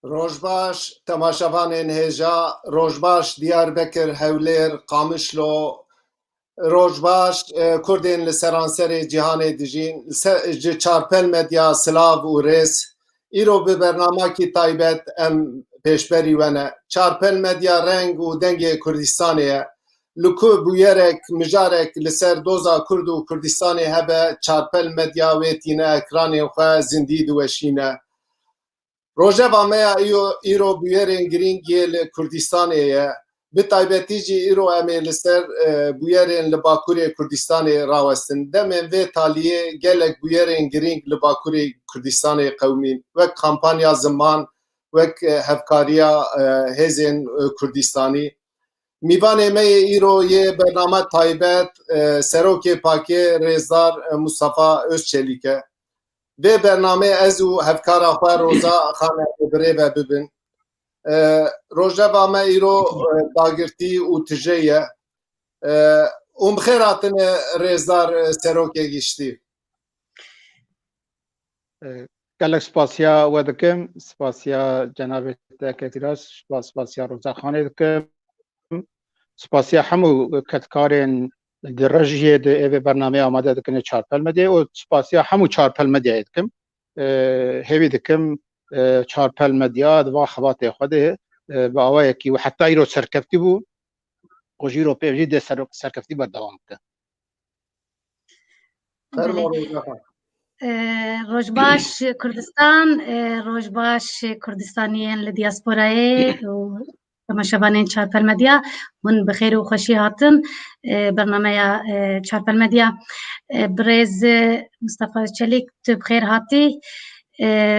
روجباش تماشاوان هجا روجباش دیاربکر هولیر قامشلو روجباش کردین لسرانسر جهان دیجین چارپل مدیا سلاو و ریس ایرو به برنامه کی تایبت ام پیشبری ونه چارپل مدیا رنگ و دنگ کردستانیه لکو بویرک مجارک لسر دوزا کرد و کردستانی هبه چارپل مدیا ویتینه اکرانی خواه زندید وشینه روژه وامه ایرو بویرین گرینگی لکردستانیه به تایبتی جی ایرو امی لسر بویرین لباکوری کردستانی راوستن دمین وی تالیه گلک بویرین گرینگ لباکوری کردستانی قومین وک کامپانیا زمان وک هفکاریا هزین کردستانی میوان می ایرو یه برنامه تایبت سروک پاکی رزدار مصطفی özçelik'e به برنامه از او هفکارا خواه روزا خانه بره و ببین روژه و ما ایرو داگرتی و تجیه بخیراتن رزدار سروکه گیشتی گلک سپاسیا ودکم سپاسیا جناب تکتیراس سپاسیا روزا خانه دکم سپاسیا همو کتکارین درجه ده برنامه آماده دکنه چارپل مده و سپاسیا همو چارپل مده دکم هیوی دکم چارپل مدیا دوا خبات خوده با آوای کی و حتی ایرو سرکفتی بو قجی رو پیوجی ده سرکفتی با دوام که روجباش کردستان روجباش کردستانیین لدیاسپورای و تماشاوانین چارپل مدیا من بخیر و خوشی هاتن برنامه چارپل مدیا برز مصطفی چلیک تو بخیر هاتی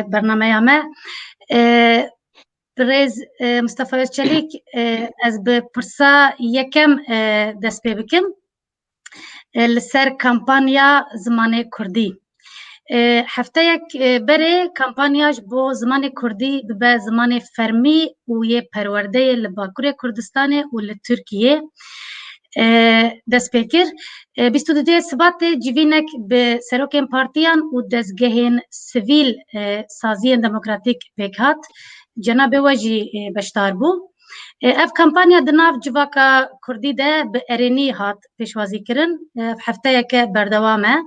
برنامه ما برز مصطفی چلیک از به پرسا یکم دست پی بکم لسر کمپانیا زمان کردی هفته یک بره کمپانیاش با زمان کردی به زمان فرمی و یه پرورده لباکوری کردستان و لترکیه دست پیکر 22 سبات جوینک به سروکین پارتیان و دستگهین سویل سازی دموکراتیک پیکات جناب وجی بشتار بو اف کمپانیا دناف جواکا کردی ده به ارینی هات پیشوازی کرن هفته یک بردوامه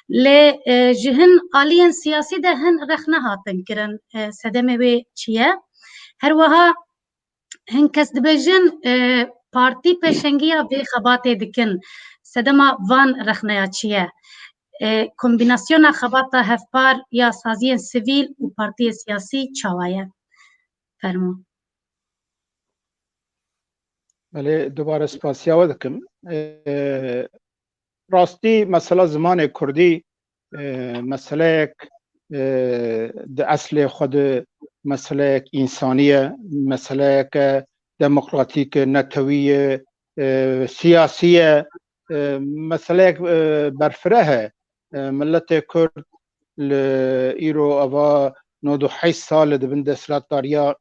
ل جهن آلین سیاسی ده هن رخنه هاتن کرن سدمه وی چیه هر وها هن کس دبجن پارتی پیشنگیا به خباته دکن سدما وان رخنه چیه کمبیناسیون خباته هفپار یا سازی سیویل و پارتی سیاسی چاوایه فرمو بله دوباره سپاسیا ودکم راستی مسئله زمان کردی مسئله ده اصل خود مسئله انسانیه مسئله دموکراتیک نتوی سیاسیه مسئله برفره ملت کرد ایرو اوا 98 سال ده بند اسراتاریا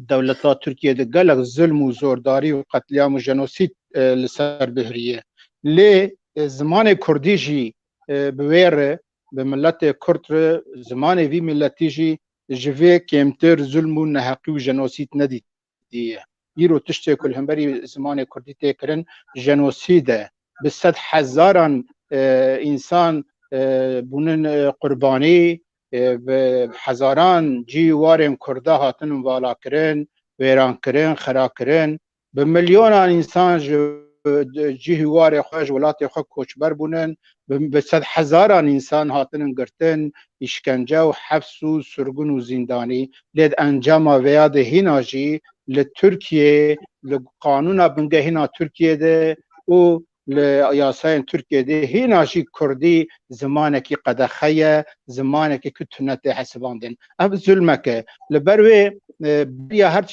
دولتا ترکیه ده گلق ظلم و زورداری و قتلیام و جنوسید لسر بهریه لی زمان کردی جی بویره به ملت کرد زمان وی ملتی جی جوه کمتر ظلم و نحقی و جنوسید ندیدیه ایرو تشتی کل همبری زمان کردی تکرن جنوسیده به 100,000 انسان بونن قربانی به هزاران جیوارن کرده هاتن والا کرن ویران کرن خرا کرن به میلیون انسان جیوار خوش ولات خود کوچبر بونن به 100,000 انسان هاتن گرتن اشکنجه و حبس و سرگون و زندانی لید انجام ویاد هیناجی لترکیه لقانون بنگه هینا ترکیه ده و لیاسای ترکیه ده هیناجی کردی زمانکی قدخیه زمانکی کتونت حسباندن اف ظلمکه لبروی بیا هر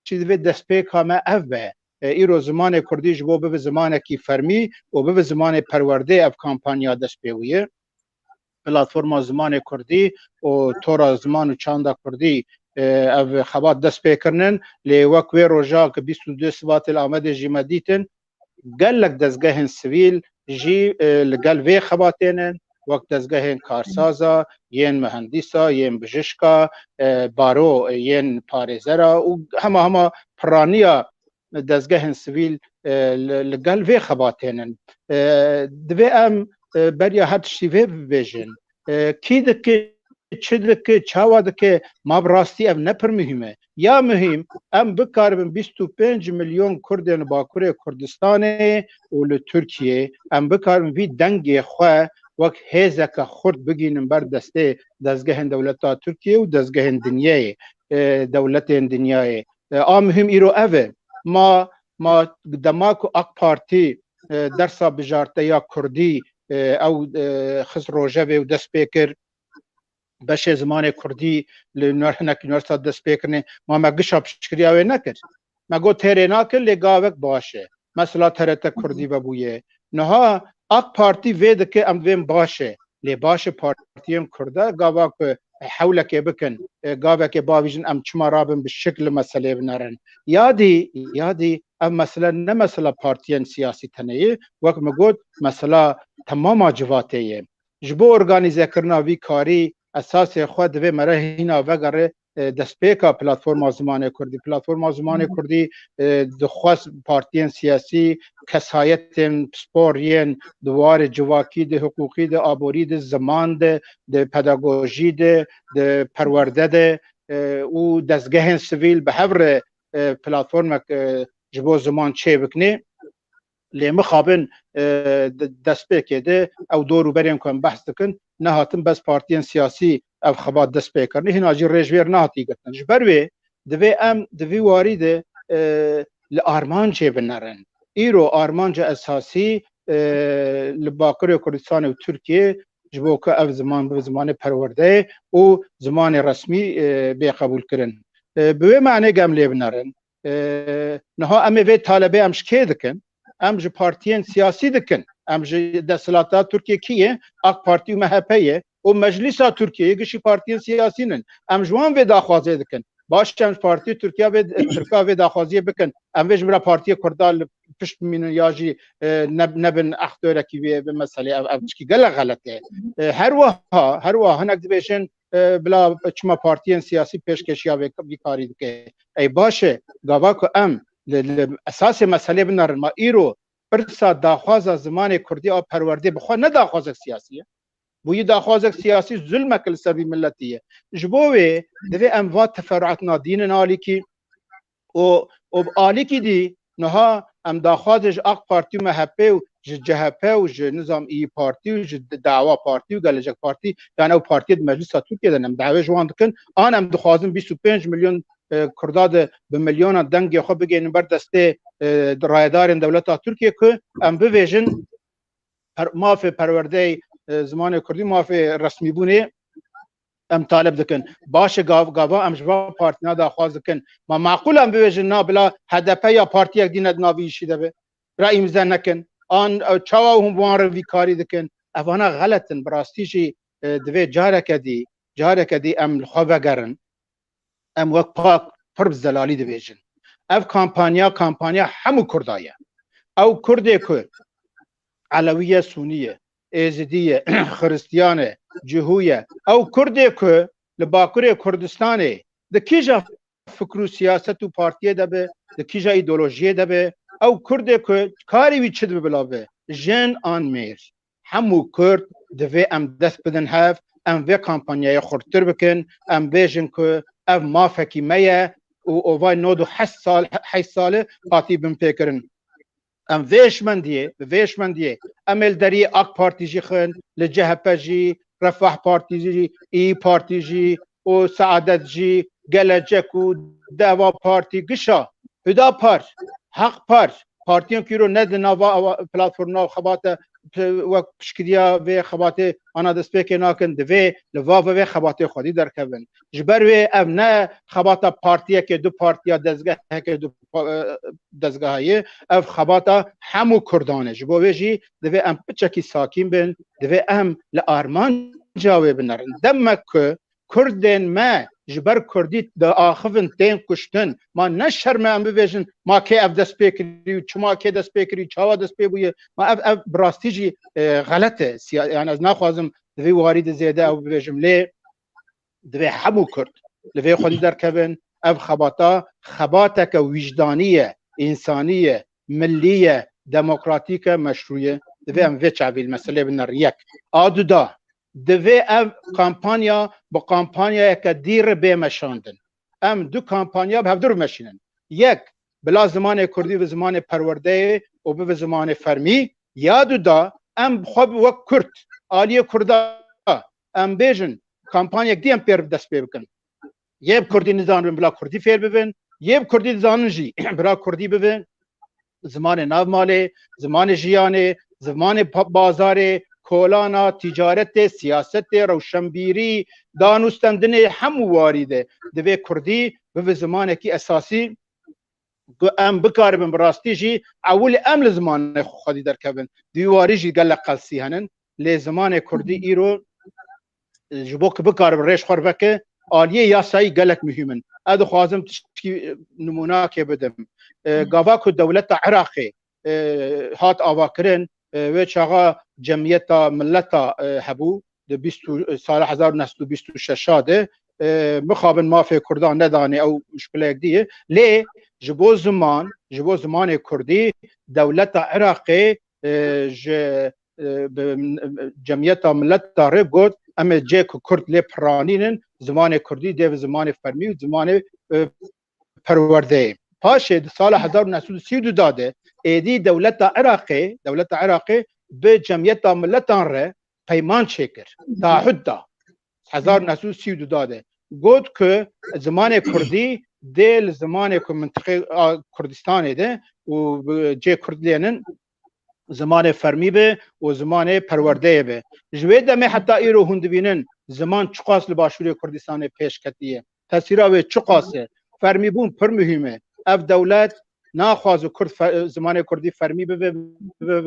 چیز به دست پیک همه اف به ایرو زمان کردیش بو به زمانکی فرمی و به زمان پرورده اف کامپانیا دست پیویه پلاتفرما زمان کردی و تورا زمان و چاندا کردی اف خبات دست پیکرنن لی وکوی روژا که 22 سبات الامد جیمه دیتن گلک دزگهن سویل جی لگل وی خباتینن وەک دەستگەهێن کارسازە یەن مەهەندیسە یەن بژشکە بارۆ یەن پارێزەرە و هەمە پڕانیە دەستگەهێن سڤیل لەگەڵ vê xebatênin divê em beriya her tiştî vê bibêjin kî dike çi dike çawa dike ma bi rastî ev ne pir mühim e ya mühim em bikaribin 25 milyon Kurdên Bakurê Kurdistanê û li Tirkiye em bikaribin vî dengê xwe wek hêzeke xurt bigînin ber destê dezgehên dewleta Tirkiye û dezgehên dinyayê dewletên dinyayê a mühim îro ev e ma dema ku AK Partî dersa bijarteya Kurdî ew xis rojevê û dest pê kir beşê zimanê Kurdî li hinek üniversitet dest pêkirinê ma me gişa piştgiriya wê nekir me got têrê nakir lê gavek baş e mesela TRT Kurdî vebûye niha AK Partî vê dike em divên baş e lê baş e partiyên Kurda gava ku hewlekê bikin gavekê bavîjin em çima rabin bi şekil meselê binerin yadî ev mesele ne mesela partiyên siyasî teneyê wek me got mesela temama civatê ye ji bo organîzekirina vî karî esasê xwe divê me re hîna vegere destpêka platforma Zimanê Kurdî platforma Zimanê Kurdî dixwest partiyên siyasî kesayetên spor yên di warê civakî de hiqûqî de aborî de ziman de pedagojî de perwerde de û dezgehên sivîl bi hev re platformek ji bo ziman çê bikinê lê mixabin destpêkê de ew dor û berên ku em behs dikin nehatin bes partiyên siyasî ev xebat dest pêkirinê hîna jî rêjvêr nehatî girtin ji ber wê divê em di vî warî de li armancê binerin îro armanca esasî li Bakurê Kurdistanê û Tirkiye ji bo ku ev ziman bi zimanê perwerde û zimanê resmî bêqebûlkirin bi wê meanê gem lê binerin niha em ê vê talebê em ji kê dikin em ji partiyên siyasî dikin em ji desthilatda Tirkiye kî ye AK Partî û MHP ye û Meclîsa Tirkiyeyê gişî partiyên siyasînin em ji wan vê daxwazê dikin baş em Partî Tirkiya vê daxwaziyê bikin em vê ji bira Partiyê Kurda li pişt bimînin ya jî nebin ehtêrekî vê meselê ev tişkî gelek xelet e her wiha hinek dibêjin bila çima partiyên siyasî pêşkeşiya vê karî dike ey baş e gava ku em esasê meselê binarin ma îro pirsa daxwaza zimanê Kurdî a perwerdê bi xwe ne daxwazek siyasî ye bûyî daxwazek siyasî zulmek li ser vî milletî ye ji bo wê divê em va teferruatina dînin alîkî û alîkî dî niha em daxwazê ji AK Partî û MHP û ji CHP û ji nizam İYİ Partî û ji Dawa Partî û Gelecek Partî yani ew partiyê di Meclîsa Tirkiyeyê de em dawê ji wan dikin an em dixwazin 25 milyon Kurda de bi milyona dengê xwe bigênin ber destê rayedarên dewleta Tirkiye ku em bivêjin mafê perwerdeyê Zimanê Kurdî mafê resmîbûnê em taleb dikin baş e gava em ji va partîna daxwaz dikin ma maqûl em bibêjin na bila HDP ya partiyek dîne di navî îşî de be ra îmze nekin an çawa hûn wan re vî karî dikin evana xeletin bi rastî jî divê careke dî em li xwe vegerin em wek pak pir bi zelalî dibêjin ev kampanya hemû Kurda ye ew Kurdê ku Elewi ye Sunî ye Êzidî ye Xristiyan e Cihû ye ew Kurdê ku li Bakurê Kurdistanê di kîja fikr û siyaset û partiyê de be di kîja îdeolojiyê de be ew Kurdê ku karî wî çi dibe bila be jin an mêr hemû Kurd divê em dest bidin hev em vê kampanyayê xurttir bikin em bêjin ku ev mafekî me ye û ovay 98 salê hatî bin pêkirin em vêşmendiyê em ê li deriyê AK Partî jî xin li CHP jî Refah Partî jî İYİ Partî jî û Seadet jî Gelecek û Deva Partî gişa Hüdapar Haqpar partiyên ku îro ne di nava platformna xebate wek piştgiriya vê xebatê ana destpêkê nakin divê li va vê xebatê xwedî derkevin ji ber wê ev ne xebata partiyekê du partiya dezgehekê du dezgehayê ev xebata hemû Kurdan e ji bo wê jî divê em piçekî sakîn bin divê em li armanca wê binerin demek ku Kurdên me ji ber Kurdî di axivin tên kuştin ma ne şerme em bibêjin ma kê ev dest pê kirî çima kê dest pê kirî çawa dest pê bûye ma ev bi rastî jî xelet e yani ez naxwazim دوی وارد زیاده او ببیجم لی دوی همو کرد لوی خودی درکبن اف خباتک وجدانیه انسانیه ملیه دموکراتیک مشروعیه دوی ام وی چاوی المسئله بنر یک آدو دا دوی اف کامپانیا با کامپانیا که دیر بمشاندن ام دو کامپانیا به هفدر مشینن یک بلا زمان کردی و زمان پرورده و به زمان فرمی یادو دا ام خوب و کرد آلی کردا ام بیجن کامپانیا دیم پر دست بکن یه کردی نزانن بلا کردی فیر ببین یه کردی نزانن جی بلا کردی ببین زمان ناو ماله زمان جیانه زمان بازار کولانا تجارت سیاست روشنبیری دانستندن هم واریده دوی کردی به زمان کی اساسی ام بکاربن براستی جی اول ام زمان خودی درکبن دیواری جی گل قلسی هنن لی زمان کردی ایرو جبوک بکاربن ریش خوربکه آلیه یاسایی گلک مهمن ادو خوازم نمونه که بدم گاواکو دولت عراقی هات آواکرن و چاقا جمعیت ملتا هبو ده 20 سال 1926 ده مخابن مافی کردان ندانه او مشکله دیه لی جبو زمان کردی دولت عراقی جمعیت ملتا رب گود اما جه کرد لی پرانینن زمان کردی ده و زمان فرمی و زمان پرورده پاشه سال 1932 داده ایدی دولت عراقی به جمعیت ملتان ره پیمان چکر تعهد دا 1932 داده گفت که زمان کردی دل زمان که منطقه کردستان ده و جه کردلینن زمان فرمی به و زمان پرورده به جوی دمه حتی ایرو هندبینن زمان چقاس لباشوری کردستان پیش کتیه تاثیرها به چقاسه فرمی بون پر مهمه اف دولت ناخواز و کرد زمان کردی فرمی به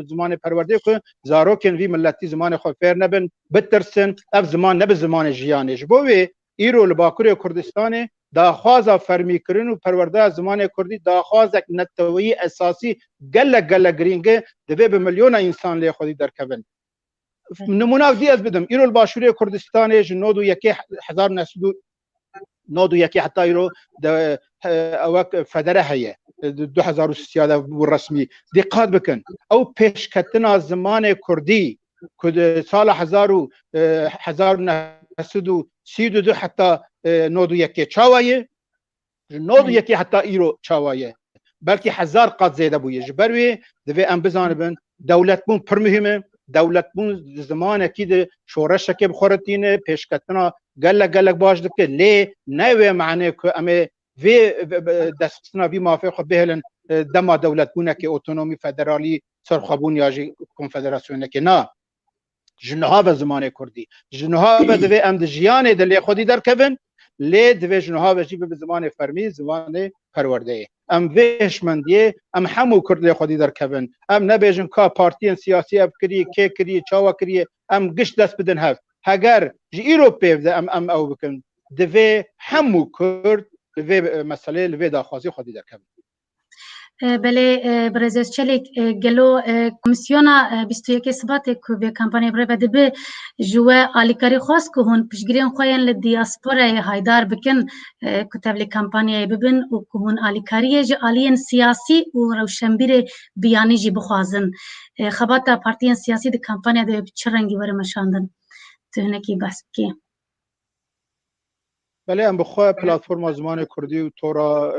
زمان پرورده که زاروکن وی ملتی زمان خود فیر نبن بترسن اف زمان نب زمان جیانش بوی ایرو لباکوری کردستان داخوازا فرمی کرن و پرورده زمان کردی داخوازک نتوی اساسی گله گرینگه دوی به میلیون انسان لی خودی درکبن نمونه دی از بدم ایرو لباشوری کردستان جنودو یکی 1991 حتی ایرو اوک فدره هیه 2013 رسمی دقت بکن او پیشکتنا زمان کردی که سال 1932 حتی 91 چاوایه 91 حتی ایرو چاوایه بلکه 1000 قد زیاده بویه جبروی دوی ام بزانبن دولت بون پر مهمه دولت بون زمان اکید شورش که بخورتینه پیشکتنا گلک باش دکه لی نوی معنی که امه وی دستنا وی موافق خود بهلن دما دولت بونه که اتونومی فدرالی سرخابون یا کنفدراسیونه که نه جنها به زمان کردی جنها به دوی ام جیان دلی خودی در کبن لی دوی جنها به جیب به زمان فرمی زمان پرورده ام ویش مندیه ام همو کرد خودی در کبن ام نبیجن که پارتین سیاسی اب کری که کری چاوا کری ام گشت دست بدن هفت هگر جی ایرو پیفده ام او بکن دوی همو کرد لوی مسئله لوی داخوازی خودی در کبن بله برزیز چلیک گلو کمیسیونا 21 سبات که به کمپانی برای بده به جوه آلیکاری خواست که هون پشگیرین خواهین لدیاسپورای هایدار بکن کتاب لی کمپانی ببین و که هون آلیکاری جه آلین سیاسی و روشنبیر بیانی جی بخوازن خباتا پارتیان سیاسی ده کمپانی ده چه رنگی وره مشاندن تهنکی بس بکی بله ام بخواه پلاتفورم زمان کردی و تورا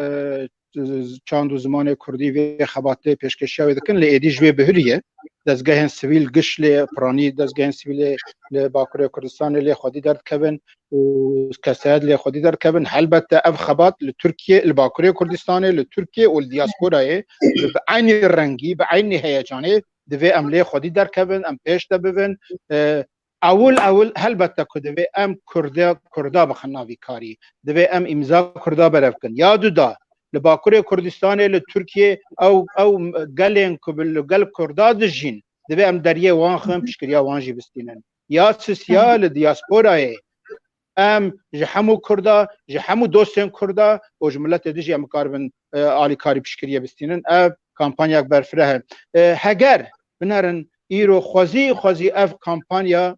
چند زمان کردی و خباته پیشکشی و دکن لی جوی بهریه دزگاه سیویل گش لی پرانی دزگاه سیویل لی باکوری کردستان لی خودی درد کبن و کساد لی خودی درد کبن البته اف خبات لترکیه الباکوری کردستان لترکیه و الدیاسپورای به عین رنگی به عین هیجانی دوی ام لی خودی درد کبن ام پیش دبن اول البته که دوی ام کردا بخناوی کاری دوی ام امضا کردا برفکن یادو دا لباکوری کردستان لترکیه او گلین که گل کردا دجین دوی ام دریه وان خم پشکریا وانجی بستینن یا سوسیال دیاسپورای ام جهمو کردا جهمو دوستن کردا و جملت دجی ام کاربن آلی کاری پشکریا بستینن اب کامپانیا برفره هگر بنارن ایرو خوزی اف کامپانیا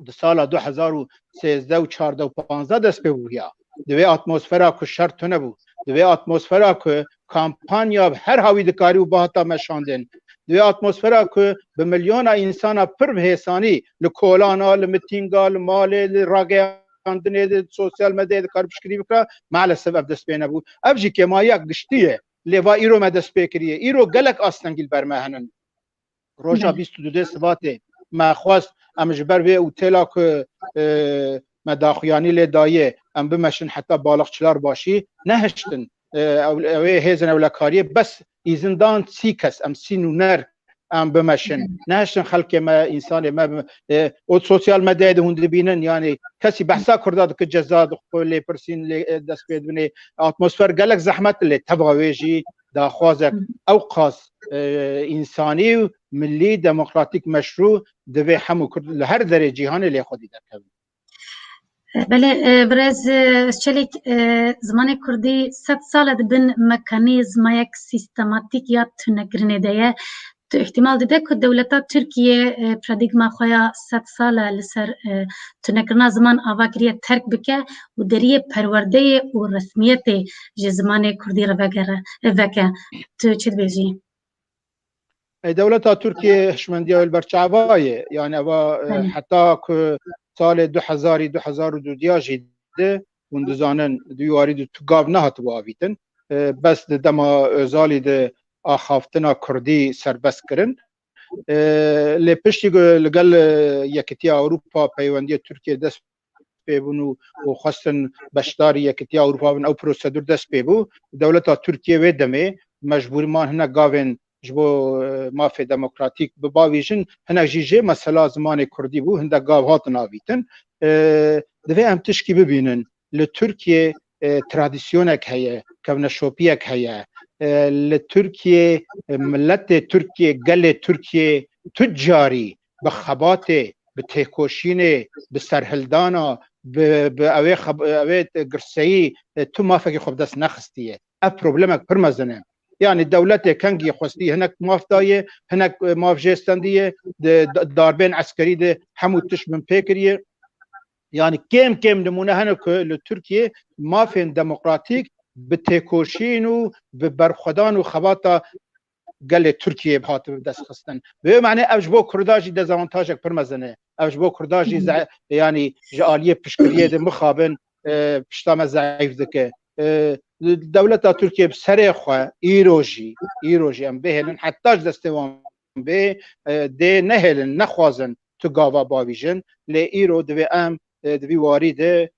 د سال 2013 و 14 و 15 دست به بویا دوی اتمسفرا کو شرط نبود دوی اتمسفرا کو کامپانیا هر هاوی دکاری و باتا مشاندن دوی اتمسفرا کو به میلیون انسان پر حسانی لکولانا لمتینگا لمال لراگه اندنه سوشال مدیا کار بشکری بکرا معلسف اب دست به نبود اب جی که ما یک گشتیه لیوا ایرو ما دست به کریه ایرو گلک آستنگیل برمهنن روژا 22 سواته ما خواست ام جبر و اوتلا که مداخیانی لدایه ام بمشن حتی بالغچلار باشی نهشتن او هیزن اولکاریه بس ایزندان سی کس ام سینونر ام بمشن نهشتن خلق ما انسان ما او سوشال مدیا ده هند بینن یعنی کسی بحثا کرده که جزاد خپل پرسین دست بدونه اتمسفر گلک زحمت له تباویجی دا خوازک اوقاس انسانی و ملی دموکراتیک مشروع دوی همو کرد لهر در جهان لی خودی در کبن بله برز چلیک زمان کردی 100 سال دبن مکانیزم یک سیستماتیک یا تنگرنه ده تو احتمال دیده که دولتا ترکیه پرادیگما خویا 100 سال لسر تنگرنا زمان آواگریه ترک بکه و دریه پرورده و رسمیت زمان کردی رو وکه تو چید بیجی؟ دولتا ترکیه هشمندیه البرچعوایه یعنی حتی که سال 2002 جیده وندزانن دیواری دو تگاب نه هاتو آویتن بس دما ازالی ده آخافتنا کردی سربست کرن لپشتی لگل یکتی اروپا پیوندی ترکیه دست ببونو و خواستن بشداری یکتی اروپا بن او پروسیدور دست ببو دولتا ترکیه و دمه مجبوری ما هنه گاوین جبو مافی دموکراتیک بباویجن هنه جیجه مثلا زمان کردی بو هنده گاو هات ناویتن دوی هم تشکی ببینن لترکیه ترادیسیونک هیه کونشوپیک هیه لترکیه ملت ترکیه گل ترکیه تجاری بخبات بتهکوشین بسرهلدانا اوه گرسایی تو مافکی خوب دست نخستیه اف پروبلمک پرمزنه یعنی دولت کنگی خواستی هنک ماف دایه هنک ماف جستندیه داربین عسکری ده همو تشبن پیکریه یعنی کم نمونه هنک لترکیه مافین دموکراتیک به تکوشین و به برخودان و خباتا گل ترکیه بهات دست خستن به معنی اوجبو کرداجی دزاوانتاژک پرمزنه اوجبو کرداجی یعنی جالیه پشکریه ده مخابن پشتام ضعیف دکه دولت ترکیه بسر خو ایروجی ام بهلن حتی دستوام به ده نهلن نخوازن تو گاوا باویژن ل ایرو دوی ام دوی وارد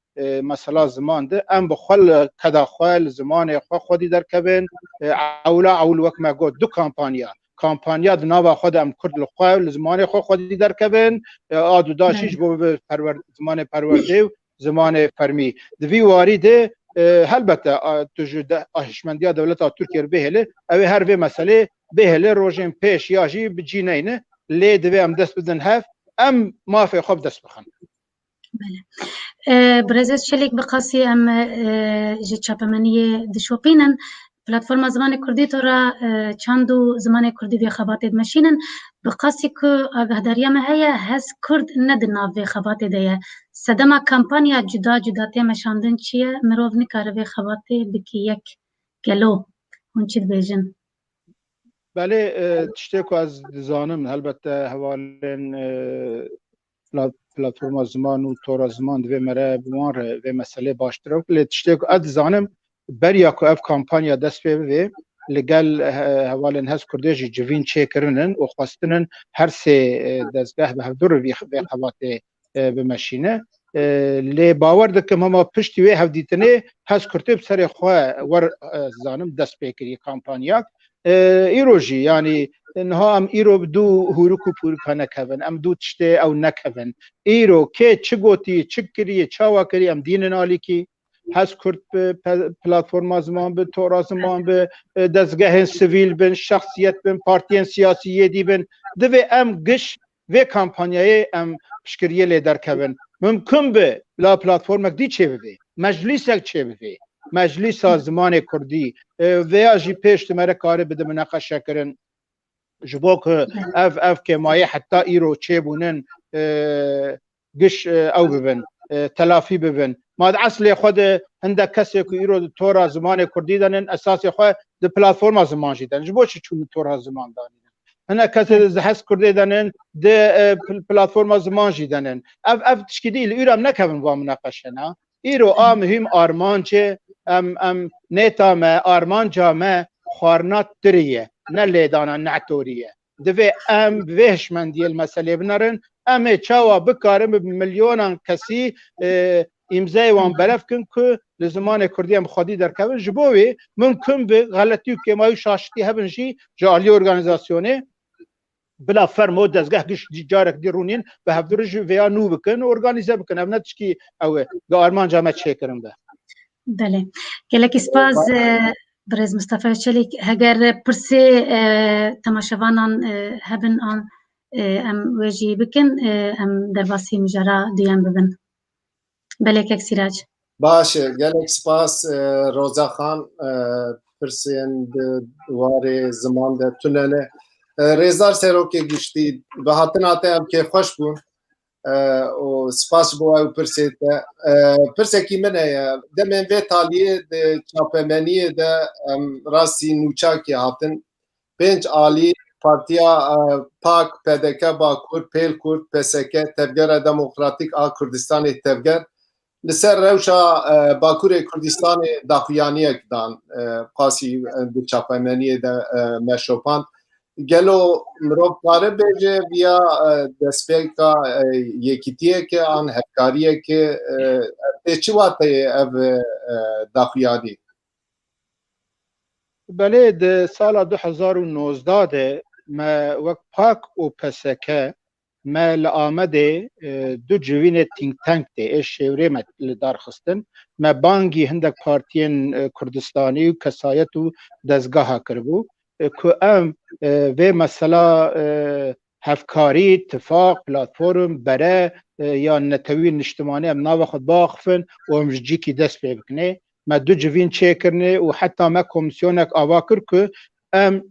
مثلا زمان ده ام بخل کدا خل زمان خودی در کبن اول وقت ما گفت دو کامپانیا دنوا خودم کرد لخوال زمان خودی در کبن آدو داشیش بو زمان پرورده زمان فرمی دوی وارد البته توجد هشمندیا دولت ترکیه بهله او هر به مسئله بهله روزن پیش یاجی بجینینه لی دوی ام دست بدن هف ام مافی خوب دست بخن بله برزز شلیک بقاسی ام جی چاپمنی دشوپینن پلتفرم زمان کردی تو را چندو زمان کردی به خباتید مشینن بقاسی که آگهداریا مهیا هز کرد ندنا به خباتید دیه سدما کمپانیا جدا تیمشاندن چیه مروف نکاره به خباتید بکی یک گلو اون چید بیجن بله تشتیکو از زانم البته حوالین پلتفرم زمان و تور زمان دوی مره بمار و مسئله باشتره ولی تشتیکو از زانم بریا که اف کامپانیا دست به لگل حوالین هست کردیجی جوین چه کرنن و خواستنن هر سه دزگاه به هفدور به خبات بمشینه لی باور دکم هما پشتی وی هفدیتنه هست کرده سر خواه ور زانم دست بکری کامپانیا ایروجی یعنی انها ام ایرو دو هوروکو پورکا نکون ام دو تشته او نکون ایرو که چه گوتی چه کریه چاوا کری ام دین نالی کی هست کرد به پلتفرم زمان به تورا زمان به دزگاه سویل بن شخصیت بن پارتین سیاسی دی بن دوی ام گش و کامپانیای ام پشکریه لی در کون ممکن به لا پلتفرمک دی چه بوی مجلسک چه بوی مجلس سازمان کردی و جی پیش تمره کاره بده مناقشه کرن جبو که اف که مایه حتی ایرو چه بونن گش او ببن تلافی ببن ما اصل خود هندك کسی که ایرو تورا زمان کردی دانن اساس خود د پلتفرم زمان جدن جبو چون تورا زمان دانن هنا کسی زحس کردی دانن د پلتفرم زمان جدن اف تشکیدی ایرام نکبن با مناقشه نه ایرو مهم آرمان چه ام نیتا ما آرمان جامع خارنات تریه نه لیدانا نعتوریه دوی ویش من دیل مسئله بنارن چاوا بکارم بملیونان کسی امضای وان برف کن که لزمان کردی هم خودی در کبن جبوی ممکن به غلطی که مایو شاشتی هبنشی جالی ارگانیزاسیونه بلا فرمو دزگاه گش جارك ديرونين بهفدرج ويا نو بكن اورغانيزا بكن ابنا تشكي او آرمان جامعه شكرم به بله گلک سپاس برز مصطفی چلیک هگر پرسه تماشاوانان هبن آن ام وجی بکن ام درباسی مجرا دیان ببن بله که سیراج باشه گلک سپاس روزا خان پرسین دواره زمان ده توننه رێزار سەرۆکێ گشتی بە هاتناتە ئەم کێ خۆش بوون و سپاس بۆ ئەو پرسێتە پرسێکی من هەیە دەمێن بێ تالیە چاپەمەنیە دە ئەم ڕاستی نوچاکی هاتن پێنج ئالی پارتیا پاک پێدەکە باکوور پێل کورد پێسەکە تەبگەرە دەموکراتیک ئا کوردستانی تەبگەر لەسەر ڕەوشە باکوورێ کوردستانی داخویانیەکدان قاسی چاپەمەنیە دە مەشۆپاند گلو مرۆڤ کاره بێژێ بیا دەستپێکا یەکیتیەکە ئان هەفکاریەکە تێ چی واتەیە ئەv داخویانی بله د سالا 2019 ده ما وەک پاک و پەسەکە ما لآمده دو جوین تینک تانک ده ایش شێورێ me li darxistin me bangî hindek partiyên Kurdistani û kesayet û dezgaha kiribû ku em vê mesela hevkarî, ittifaq, platform, bere ya netewîn niştimanî em nava xwe biaxivin û em ji cîkî dest pê bikinê me du civîn çêkirine û heta me komîsyonek ava kir ku em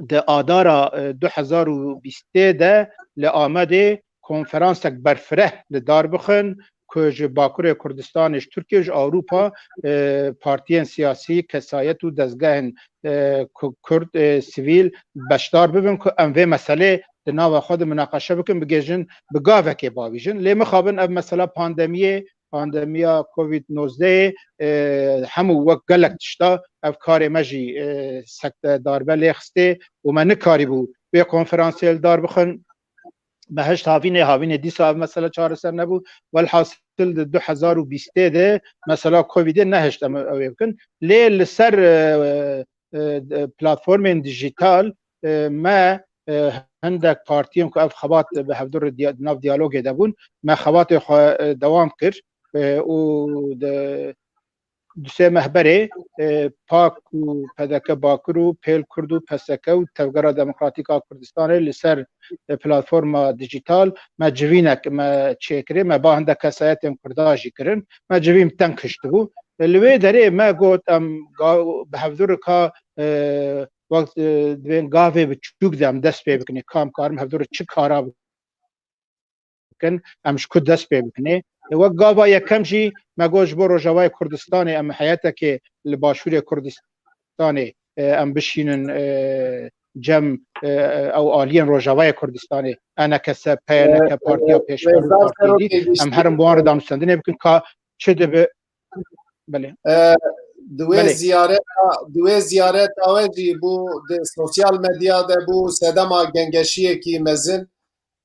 di adara 2020 de li Amedê konferansek berfireh li dar bixin ku ji Bakurê Kurdistanê ji Tirkiye ji Awropa partiyên siyasî kesayet û dezgehên Kurd sivîl beşdar bibin ku em vê meselê di nava xwe de münaqeşe bikin bigêjin bi gavekê bavîjin lê mixabin ev mesela pandemiya Covid-19 hemû wek gelek tişta ev karê me jî sekte darbe lê xistê û me nikarîbû vê konferansê li dar bixin بهشت هاوینه دیسا مثلا چهارسر نبود والحاصل د 2020 ده مثلا کووید نهشت او يمكن لی سر پلتفرم دیجیتال ما هندك پارتیم که اف خبات به هفدور ناف دیالوگ ده بون ما خبات دوام کرد و دوسه مهبره پاک و پدک باکرو پیل کردو پسکه و تفگره دموکراتیکا کردستان لسر پلاتفورم دیجیتال ما جوینک ما چیکره ما با هنده کسایت کرداجی کرن ما جویم تنکشت بو لوی داره ما گوت به هفدور که وقت دوین گاوه بچوک دم دست پی بکنی کام کارم هفدور چی کارا بکن امش کد دست پی بکنی و گاوا یکم جی مگوش بو روجاوای کردستان ام حیاته که لباشور کردستان ام بشینن جم او آلین روجاوای کردستان انا کسا پیانه پارتیا پیشور پارتی دی ام هرم بوان ردام سندنه بکن که چه دبه بله دوی زیارت آوازی بو سوسیال مدیا ده بو سدما گنگشیه کی مزن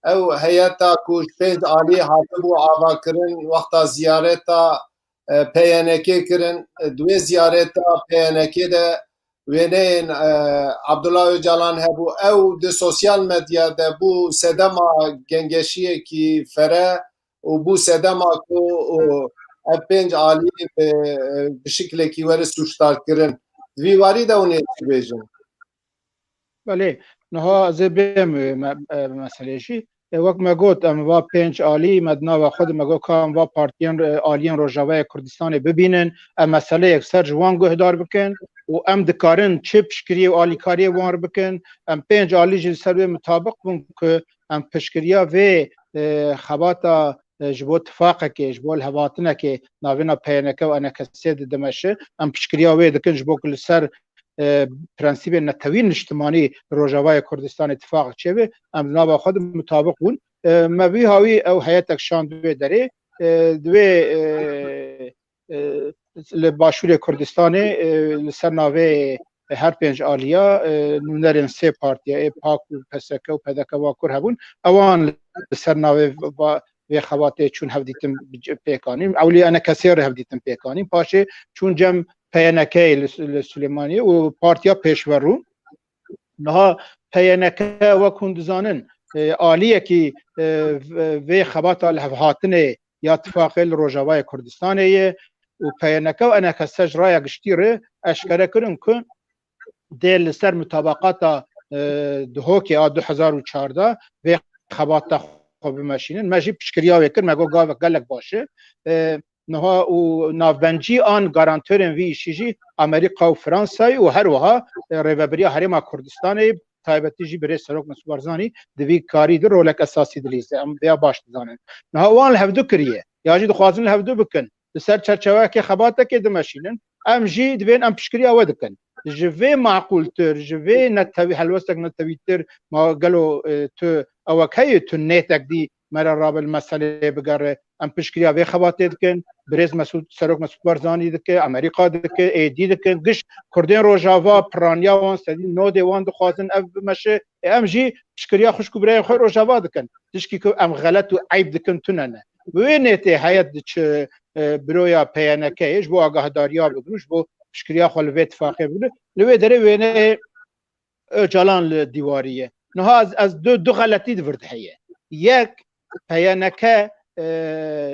او هیئتا کوش پنج عالی حاطب و آوا کرن وقتا زیارتا پینکی کرن دوی زیارتا پینکی ده وینین عبدالله جلان هبو او ده سوسیال مدیا ده بو سدما گنگشیه کی فره و بو سدما کو پنج عالی به شکل کی ور سوشتار کرن دویواری ده اونی چی بیجن بله نها زبیم مسئله شی وقت ما گفت ام و پنج عالی مدنا و خود ما گفت کام و پارتیان عالیان روجاوای کردستان ببینن ام مسئله یک سر جوان گهدار بکن و ام دکارن چه پشکری و عالی کاری وار بکن ام پنج عالی جل سر مطابق بون که ام پشکریا و خباتا جبو اتفاقه که جبو الهواتنه که ناوینا پینکه و انا کسید دمشه ام پشکریا وی دکن جبو کل سر پرنسیب نتوین اجتماعی روجاوای کردستان اتفاق چه ام نابا خود مطابق بون مبی هاوی او حیاتک شان دوی داره دوی لباشور کردستان لسر ناوی هر پنج آلیا نونرین سه پارتیا پاک و پسکه و پدکه واکر هبون اوان لسر ناوی و خواته چون هفدیتم پیکانیم اولی انا کسی رو هفدیتم پیکانیم پاشه چون جم پیانکه سلیمانی و پارتیا پیشورون نه پیانکه و کندزانن عالیه که و خواته الهاتنه یا اتفاق روجاوای کردستانه و پیانکه و انا کسیج رای گشتیره اشکره کنن که دل سر مطابقات دهوکی 2014 و خواته خوب ماشینن ماجی پشکریا وکر مگو گاو گلک باشه نها و نافبنجی آن گارانتورن وی شیجی امریکا و فرانسه و هر وها ریوبریا هریما کردستان تایبتی جی بری سروک مسوارزانی دوی کاری در رولک اساسی دلیزه ام بیا باش دزانن نها وان هفدو کریه یا جی دخوازن هفدو بکن لسر چرچوه که خباته که دماشینن ام جی دوین ام پشکریا ودکن جوی معقول تر جوی نتوی حلوستک نتوی تر ما قالوا تو او کی تو نیتک دی مرا رابل مسئله بگره ام پشکریا وی خواته دکن بریز مسعود سروک مسعود برزانی دکه امریکا دکه ایدی دکه گش کردین روجاوا پرانیا وان سدی نو دیوان دخوازن اف مشه ام جی پشکریا خوشکو برای خو روجاوا دکن دشکی که ام غلط و عیب دکن توننه وینته حیات چ برویا پیانکه بو آگاهداریا بگروش بو پشکریا خلوی اتفاقی بوده لوی داره وینه جلان دیواریه نه از دو غلطی دورد هیه یک پیانکه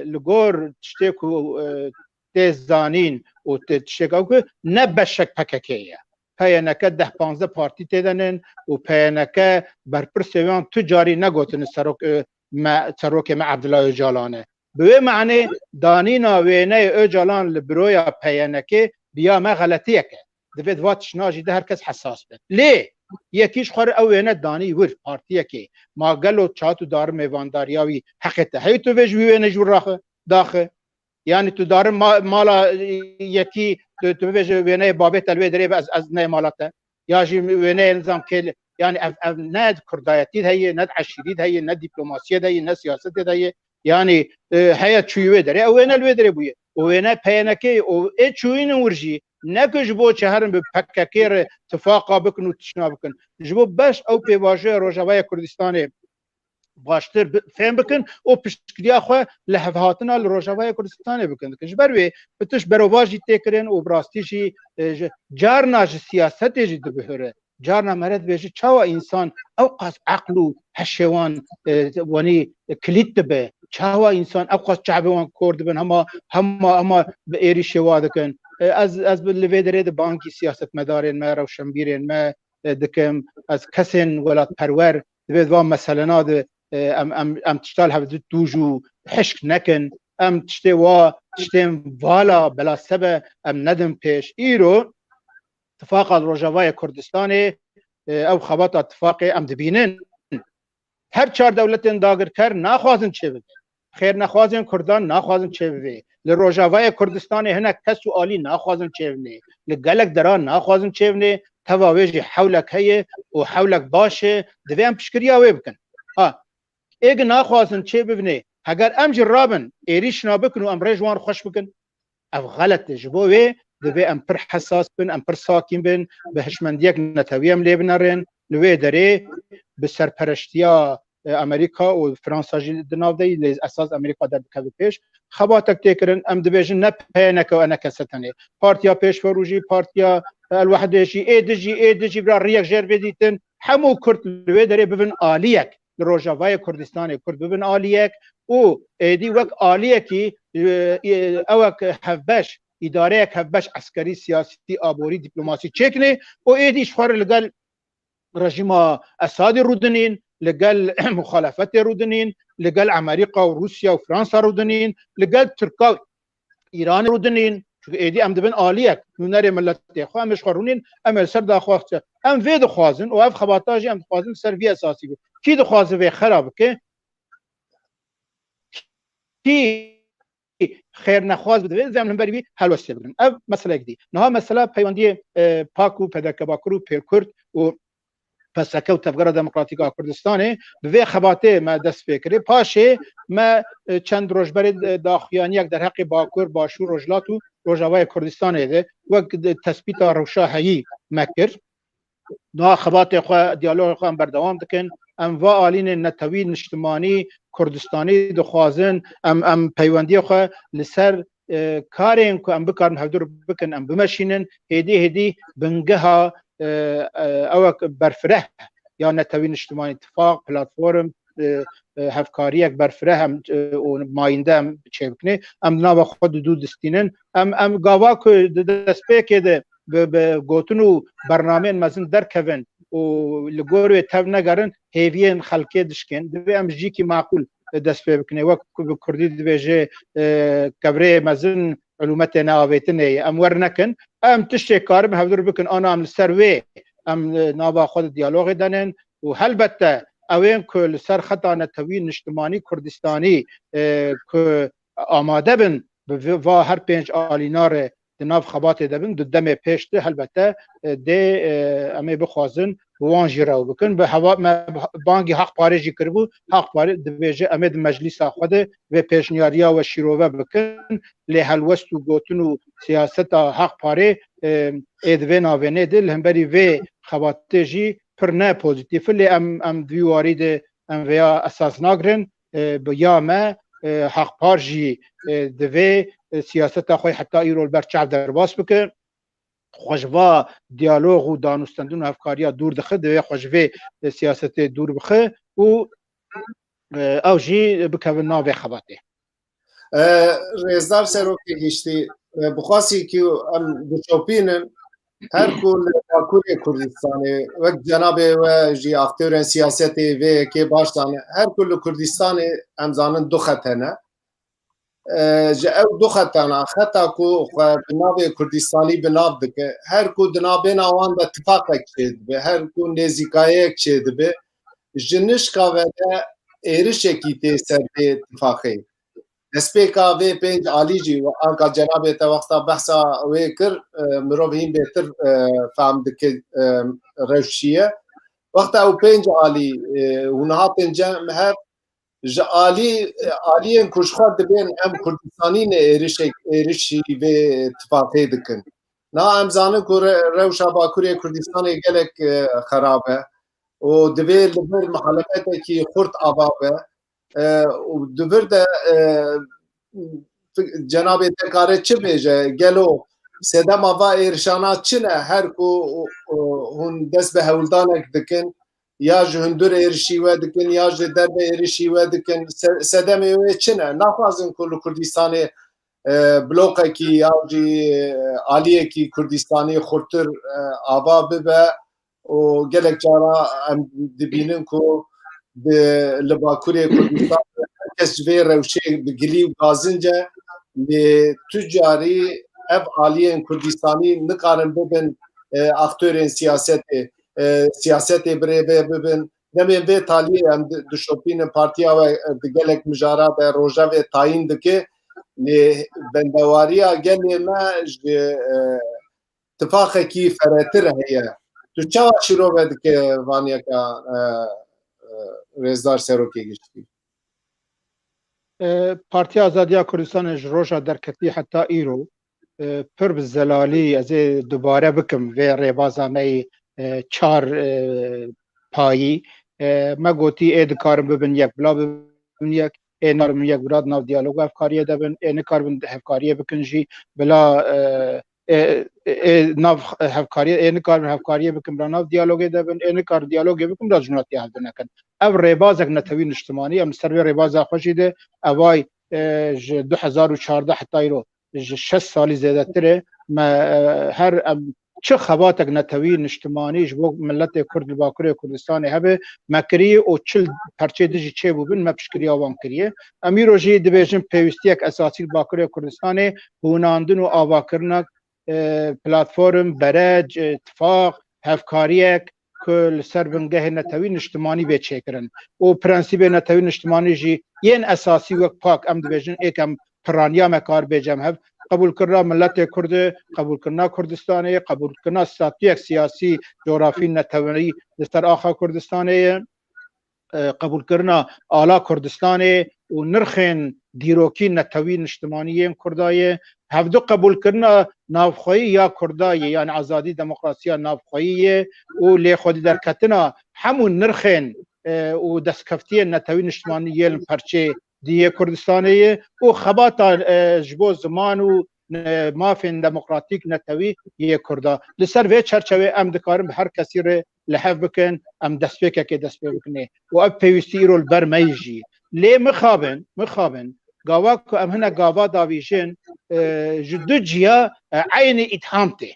لگور تشتکو تزانین و تشتکو که نه بشک پککیه پیانکه 10-15 پارتی تدنن و پیانکه برپرسیوان تجاری نگوتن سروک مع عبدالله جالانه به معنی دانینا وینه اجالان لبرویا پیانکه بیا ما غلطیه که دوید واتش ناجی ده هر کس حساس بید لی یکیش خور او وینه دانی ور پارتیه که ما گلو چاتو دار میوانداریاوی حقیقته هی تو ویج وینه جور راخه داخه یعنی تو دار مالا یکی تو ویج وینه بابه تلوی دریب از نه مالاته یا جی وینه نظام که یعنی ند کردایتی هی ند عشیرید هی ند دیپلماسیه هی ند سیاست هی یعنی حیات چویوه داره او وینه الوی داره بویه او وینه پیانکه او ای چوین ورجی نکه جبو چهرن به پککیر اتفاقا بکن و تشنا بکن جبو بش او پیواجه روجاوای کردستان باشتر فهم بکن او پشکریا خو لهواتنا لروجاوای کردستان بکن که جبروی بتش برواجی تکرن او براستیجی جارنا سیاست جی دبهره جارنا مرد بيجي چاوا انسان اوقات عقلو هشوان وني كليت به چاوا انسان اوقات شعبوان كورد بن هما بيري شوادكن از بالفيدري د بانكي سياسه مدارين ما روشنبيرين ما دكم از كسن ولا پرور دوام مثلا ام تشتال هبد توجو حشك نكن ام تشتوا تشتم والا بلا سبب ام ندم پیش ایرو اتفاق روجاوای کردستان او خبات اتفاق ام دبینن هر چهار دولتین داگر کر نخوازن چه بده خیر نخوازن کردان نخوازن چه بده لروجاوای کردستان هنا کسو عالی نخوازن چه بده لگلک دران نخوازن چه بده تواویج حولک هی و حولک باشه دویم پشکریا وی بکن اگ نخوازن چه ببینه اگر ام جرابن ایریش نابکن و ام رجوان خوش بکن او غلط جبوه دوی ام پر حساس بن ام پر ساکین بن به هشمندیک نتویم لیبنرن لوی داره به سرپرشتیا امریکا و فرانسا جی دناو دی لیز اساس امریکا در بکوی پیش خباتک تکرن ام دبیجن نپینک و انک ستنه پارتیا پیش فروجی پارتیا الوحدشی ایدجی برا ریک جر بدیتن همو کرد لوی داره ببین آلیک لروجاوای کردستان کرد ببین آلیک او ایدی وک آلیکی اوک هفبش اداره یک هفبش عسکری سیاسی آبوری دیپلماسی چکنه و ایدیش خور لگل رژیم اساد رودنین لگل مخالفت رودنین لگل امریکا و روسیا و فرانسا رودنین لگل ترکا ایران رودنین چون ایدی ام دبن آلیک نونر ملت خو امش خورونین ام سر داخواست ام وید خوازن و اف خباتاجی ام خوازن سر وی اساسی کی دو خوازه و خراب که خیر نخواز بده زمین بری هلوسته بگن اف مسئله دی نه مسئله پیوندی پاکو پدرکباکرو پیرکرد و پسکه و تفکر دموکراتیک کردستان به خباته ما دست فکری پاشه ما چند روز بر داخیانی یک در حق باکر باشور رجلاتو روجاوای کردستان ده و تثبیت روشاهی مکر نه خباته خو دیالوگ خو بردوام دکن ام و آلین نتوی اجتماعی کردستانی دخوازن ام پیوندی خو لسر کارین کو ام بکارن هدور بکن ام بمشینن هدی بنگها او برفره یا نتوی اجتماعی اتفاق پلتفرم هفکاری یک برفره هم و ماینده هم چه بکنه ام ناو خود دو دستینن ام گاوا کو دست پکده به گوتنو برنامه مزن در کوین و لگوری تاب نگرن هیوین خلقه دشکن دوی ام جی کی معقول دست بکنه و کردی دویجه کبره مزن علومت ناویتنه ام ورنکن ام تشتی کارم هفدور بکن آنا ام لسروی ام نابا خود دیالوگ دانن و هلبته اوین که سر خطا نتوی اجتماعی کردستانی که آماده بن و هر پنج آلینار دناف خبات دبن دم پیش ده البته ده امی بخوازن وان جراو بکن به هوا بانگی حق پارجی کربو حق پار دویجه امید مجلس خود و پیشنیاریا و شیروه بکن له هلوست و گوتن و سیاست حق پاره ادوی ناونه دل هم بری و خبات جی پر نه پوزیتیف لی ام دیواری ده ام ویا اساس ناگرن به یا ما حق پارجی دوی سیاست خوی حتی ایرول برچاو در باس بکن خوشوا دیالوگ و دانستندون و افکاریا دور دخه دوی خوشوی سیاست دور بخه و او جی بکون ناوی خباته رزدار سروکی گشتی بخواسی که بچوپینن هر کل باکور کردستانی وقت جناب و جی اختیارن سیاستی و که باشتانه هر کل کردستان امزانن دو خطنه او دو خطانا خطا کو بناو کردستانی بناو دکه هر کو دنابین آوان به اتفاق چید به هر کو نزیکایی چید به جنش کاوده ایرشکی تی سر به اتفاقی دسپیکا و پنج عالی جی و آنکا جناب توقتا بحثا و کر مروبین بهتر فهم دکه روشیه وقتا او پنج عالی ونها پنج مهب عالیین کشخواد دبین ام کردستانی نه ایرشی و اتفاقی دکن نا ام زانه که روشا باکوری کردستانی گلک خرابه و دبیر لبر محلقاته که خورد آبابه و دبیر ده جناب دکاره چه بیجه گلو سدم آوا ایرشانات چنه هر کو هون دست به هولدانک دکن یا جهندور ایرشی و دکن یا درب ایرشی و دکن سدمی و چنه نخوازن کل کردستانی بلوکه کی یا جی عالیه کی کردستانی خورتر آبا ببه و گلک جارا ام دبینن که لباکوری کردستان کس جوی روشه بگلی و گازنجه تجاری اف عالیه کردستانی نکارن ببن اختورین سیاستی بره ببن نمین به تالیه هم دشوپین پارتیا و گلک مجارا به روژا و تاین دکه بندواریا گلی ما اتفاقی کی فراتر هیه تو چه شروع بده که وانیا که رزدار سروکی گشتی پارتی آزادی کردستان روژا در کتی حتی ایرو پر بزلالی از دوباره بکم و ریوازانه چار پایی ما گوتی اید کارم ببین یک بلا ببین یک اینارم یک براد ناو دیالوگ افکاریه دبن این کار بن هفکاریه بکنجی بلا ناو هفکاریه این کار هفکاریه بکن بلا ناو دیالوگ دبن این کار دیالوگ بکن را جناتی حل نکن او ریبازک نتوین اجتماعی ام سروی ریباز خوشیده اوای 2014 حتی ایرو 6 سالی زیاده تره ما هر چه خباتک نتوین اجتماعی جبو ملت کرد باکوری کردستان هبه مکری او چل پرچه دیجی چه بوبن مپشکری آوان کریه امیرو جی دیویژن پیوستی یک اساسی باکوری کردستان هوناندن و آواکرنک پلاتفورم برج اتفاق هفکاریک که سر بنگه نتوین اجتماعی به چه کرن و پرنسیب نتوین اجتماعی جی ین اساسی وک پاک ام دبیجن ایکم پرانیا مکار بیجم هف قبول کرنا ملت کرد، قبول کرنا کردستانه، قبول کرنا استاتیک سیاسی جغرافی نتوانی دستر آخا کردستانه، قبول کرنا آلا کردستانه و نرخین دیروکی نتوی نشتمانی کردای هفدو قبول کرنا نافخویی یا کردای یعنی آزادی دموکراسی نافخویی و لی خودی در کتنا همون نرخین و دستکفتی نتوی نشتمانی پرچه دیه کردستانه و خباتا جبو زمان و مافین دموکراتیک نتوی یه کردا لسر وی چرچوه ام دکارم هر کسی رو لحف بکن ام دستپیکه که دستپیک بکنه و اب پیوستی ایرول برمیجی لی مخابن گاوا که ام هنه گاوا داویشن جدو جیا عین اتهامته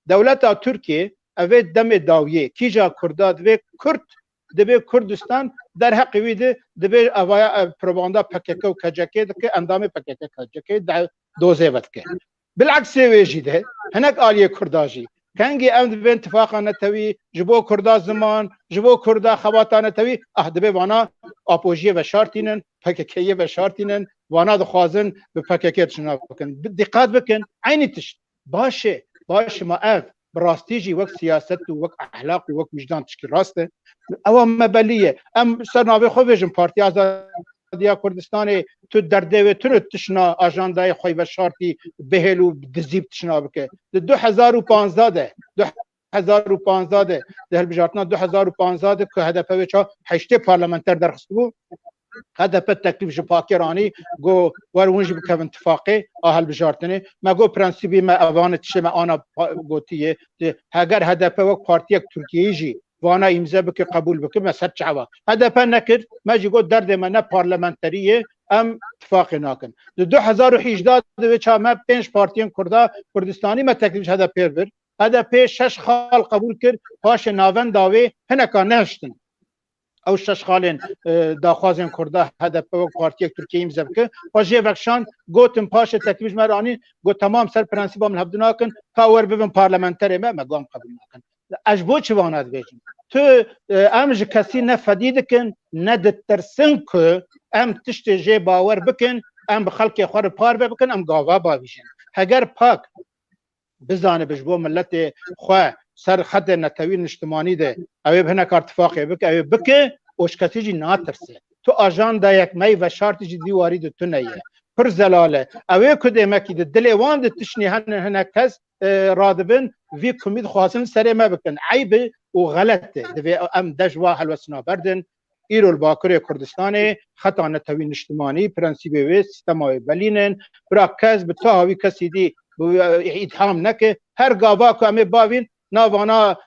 دولتا ترکیه اوه دم داویه کیجا کرداد و کرد دبی کردستان در حق ویده دبی اوای پروپاگاندا پکک و کجکه که اندام پکک کجکه دوزه وقت که بالعکس ویجیده هناك آلیه کرداجی کنگی ام دبی اتفاقا نتوی جبو کردا زمان جبو کردا خواتا نتوی دبی وانا اپوژیه و شارتینن پککیه و شارتینن وانا دخوازن به پککیت شنا بکن دقت بکن عینی تشت باشه ما اف براستيجي وقت سياسات وقت اخلاق وقت وجدان تشكيل راسته او مبليه ام سرناوي خوفيجن بارتي ازاديا كردستاني تو درده و تو تشنا اجندای خوي بشارتي بهلو دزيب تشنا بك 2015 ده ده بجارتنا 2015 که هدفه چا 8 پارلمانتر درخستو هدف تکلیف پاکرانی گو ورونج بکن اتفاقی آهل بجارتنه ما گو پرنسیبی ما اوان تشه ما آنا گوتیه اگر هدف وقت پارتی ترکیه جی وانا امضا بکن قبول بکن مثلا چعوا هدف نکرد ما جی گو درد ما نه پارلمانتریه ام اتفاق ناکن 2018 ده چا ما 5 پارتیان کردستانی ما تکلیف هدف پیر بر هدف 6 خال قبول کرد پاش ناون داوی هنکا نهشتن او شش خالن داخوازن کرده هدف و پارتی ترکیه امضا بکن واجه وکشان گوتم پاش تکلیف مرانی گو تمام سر پرنسیبا من هبد ناکن پاور ببن پارلمانتری ما قام قبول ناکن اجبو چه وانات بیجن تو امج کسی نفدید کن ند ترسن که ام تشت جه باور بکن ام بخلق خور پار بکن ام گاوا باویشن اگر پاک بزانه بجبو ملت خواه سر خط نتوی نشتمانی ده اوی بهنه ارتفاقی بک اوی بکه اوشکتی جی ناترسه تو آجان دا یک می و شارتی جی دیواری ده تو نیه پر زلاله اوی کده مکی ده دلیوان ده تشنی هنه کس رادبن وی کمید خواسن سره ما بکن عیب و غلطه ده ام دجوا حلوسنا بردن ایرو الباکر کردستان خطا نتوی نشتمانی پرنسیبی وی سیستمای بلینن برا کس به تاوی کسی دی اتهام نکه هر گاوا که همه باوین ناوانا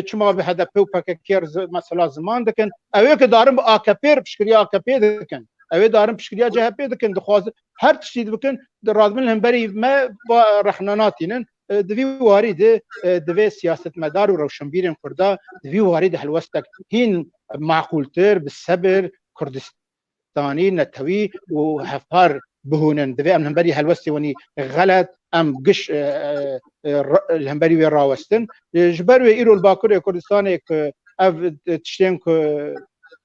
چما به هدف و پککیر مثلا زمان دکن اوی که دارم آکپی پشکریا آکپی دکن اوی دارم پشکریا جهپی دکن دخواست هر تشتید بکن رادمن هم بری ما با رحناناتینن دوی وارد دوی سیاست مدار و روشنبیرن کرده دوی وارد حلوستک هین معقولتر بالصبر کردستانی نتوی و هفار بهونن دوی هم بری حلوستی ونی غلط ام قش الهمبري وين راوستن جبر ويرو الباكور كردستان ك اف تشتين ك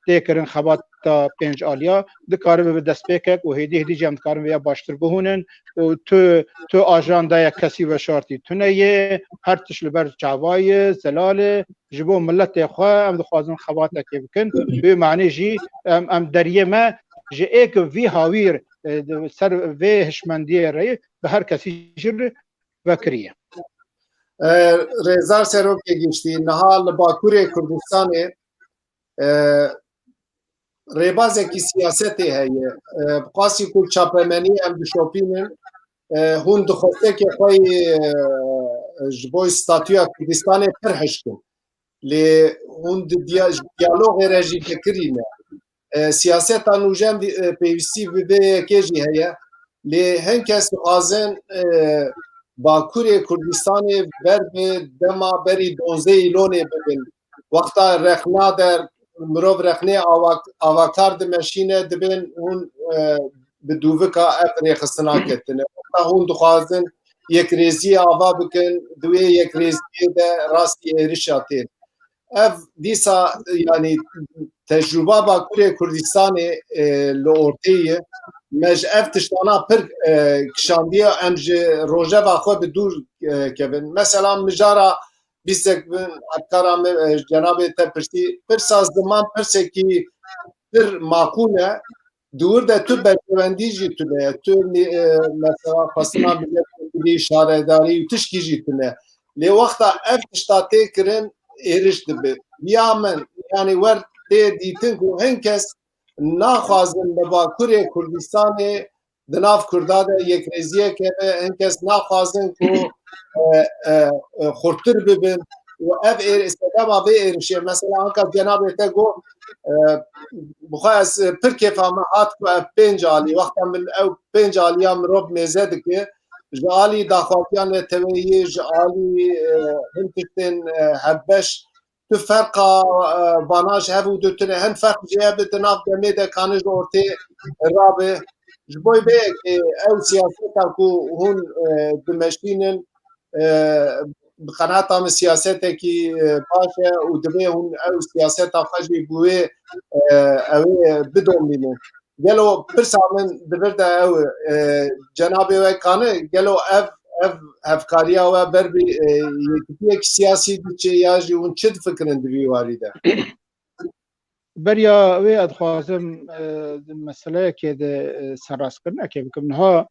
تكرن خبات تا 5 آلیا دکارم به دست بکک و هدی جمع کارم ویا باشتر بهونن و تو آجاندا یک کسی و شارتی تو نیه هر تشل بر چاوای زلال جبو ملت خواه ام دخوازن خبات که بکن به معنی جی ام دریه ما جی ایک وی هاویر سر وی هشمندی ری به هر کسی جر وکریه رضا سروکی گشتی نهال باکور کردستان ریبازکی سیاستی هیه بقاسی کل چاپمنی ام دشوپینن هون دخواسته که خوی جبوی ستاتویا کردستان پرهش کن لی هون دیالوغ رجی فکرینه سیاست نوجم پیوستی به کجی هیه لی هنکس آزن باکور کردستان بر به دما بری 12 ایلونه ببین وقتا رخنا در مروف رخنه آواکار دمشینه دبین اون به دووکا افری خستنا کتنه وقتا هون دخوازن یک ریزی آوا بکن دوی یک ریزی ده راستی ایرشاتین اف دیسا يعني تجربه باكوري كردستان لورتيه مج اف تشتانا پر كشانديه امج روجا خو بدور كبن مثلا مجارا بيسك بن افكار جناب تبرتي برساز زمان برسكي پر معقوله دور ده تو بچوندی جی تونه تو مثلا خاصنا بلی شارداری تشکی جی تونه لی وقتا اف تشتاته کرن ایرش دبه یا من yani ور ته دیتن کو هنکس ناخوازن بباکوری کردستان دناف کرداده یک رزیه که هنکس ناخوازن کو خورتر ببن و اف ایر استدامه به ایرشه مثلا انکا جناب تگو بخواست پر کیفا ما هات پنج عالی وقتا من او پنج عالی هم روب میزد که جالی داخواتیان تویی جالی هنتن هبش تو فرقا باناش هفو دوتنه هن فرق جهه بتناف دمیده کانش ارتی رابه جبوی به او سیاستا کو هون دمشقینن بقناعتهم سیاسته کی باشه و دبی هون او سیاستا خجی بوی اوی بدومینه گلو پرسامن دبرده او جنابی و کانه گلو اف افکاریا و بربی یک سیاسی دیچه یاجی اون چه فکرن دوی واریده بریا وی ادخوازم مسئله که سراس کرنه که بکم نها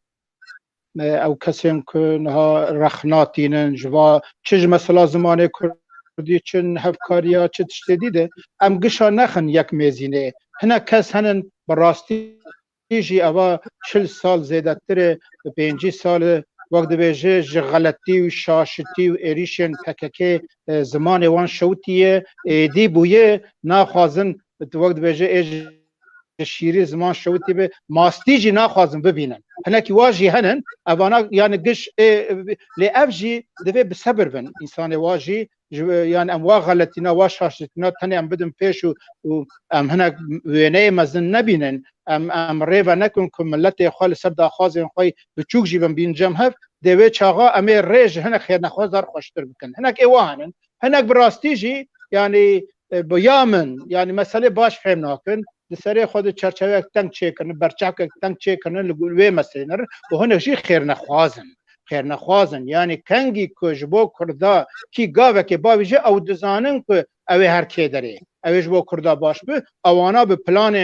او کسیم که نها رخناتینن جوا چه مثلا زمان کردی چن هفکاریا چه تشتی دیده ام گشا نخن یک میزینه هنه کس هنن براستی جی اوا 40 سال زیده تره 5 سال وقت بیجه غلطی و شاشتی و ایریشن پککه زمان وان شوتیه دی بویه ناخوازن وقت بیجه ایج شیری زمان شوتی به ماستی جی ناخوازن ببینن هنکی واجی هنن اوانا یعنی گش لی افجی دوی بصبر بن انسان واجی yani em wa غلطینا wa şaşırtına tane em bidim peş u em hene wêneyê mezin nebînin em rêve nekin ku milletê xwe li ser daxwazên xwe biçûk jî bin bîncem hev devê çaxa em ê rê ji hinek xêrnexwazar xweştir bikin hinek ê wa henin hinek bi rastî jî yani ya min yani meselê baş fêm nakin di serê xwe di çerçeveyek teng çêkirin berçavkek teng çêkirin li wê meselê nerin û hinek jî xêrnexwazin خیرنخوازن یعنی کنگی که جبو کردا کی گاوه که باویجه او دزانن که اوی هر که داره اوی جبو کردا باش به اوانا به پلان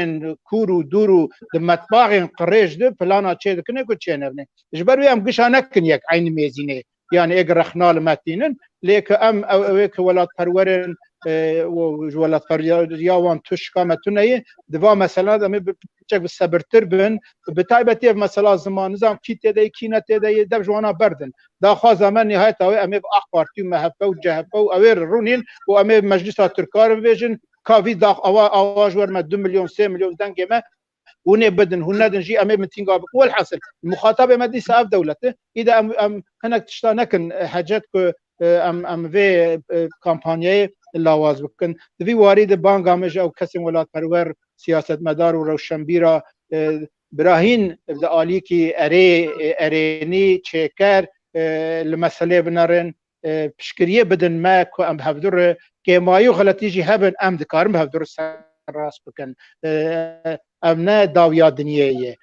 کور و دور و ده مطباق قریش ده پلانا چه دکنه که چه نرنه جبر وی ام گشا نکن یک عین میزینه یعنی اگر رخنال متینن لیکه ام اوی که ولاد پرورن و ولاد پروریاوان توشکا متونه دوا مثلا دمی چک بسبرتر بن بتایبتی مثلا زمان نظام کی تده کی نتده دب جوانا بردن دا خواز من نهایت او ام اق پارتی مهفه و جهفه و اویر رونین و ام مجلس ترکار بيجن کاوی دا اواج ور 2 مليون 3 مليون دنگه ما ونه بدن هندن جي ام متينغا والحاصل المخاطب مدي ساف دولته اذا ام هناك تشتانكن حاجات ام في كامبانيه لاواز بکن دوی وارد بانگ آمج او کسی ولاد پرور سیاست مدار و روشنبیرا براهین عالی کی ارینی چکر لمسئله بنارن پشکریه بدن ما که ام هفدور که مایو غلطی جی هبن ام دکارم هفدور سر راست بکن ام نه داویا دنیایه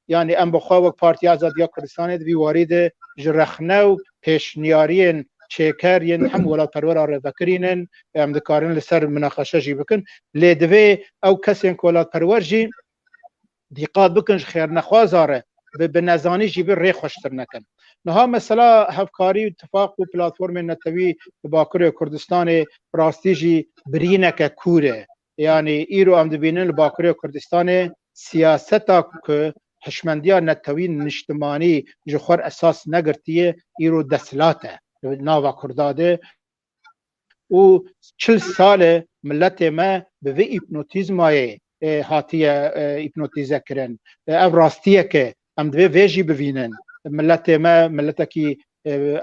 یعنی ام بخواه وک پارتی آزادیا کردستان دوی وارد جرخنه و پیشنیارین چیکر ین هم ولاد پرور آره بکرینن ام دکارن لسر مناقشه جی بکن لیدوی او کسی که ولاد پرور جی دیقات بکن خیر نخواز آره به نزانی جی بر ری خوشتر نکن نها مثلا هفکاری اتفاق و پلاتفورم نتوی باکوری کردستان راستی جی برینک کوره یعنی ایرو ام دبینن باکوری کردستان سیاستا که حشمندیا نتوی نشتمانی جخور اساس نگرتیه ایرو دسلاته ناوا کرداده و 40 سال ملت ما به وی ایپنوتیزمای هاتیه ایپنوتیزه کرن او راستیه که ام دوی ویجی ببینن ملت ما ملت کی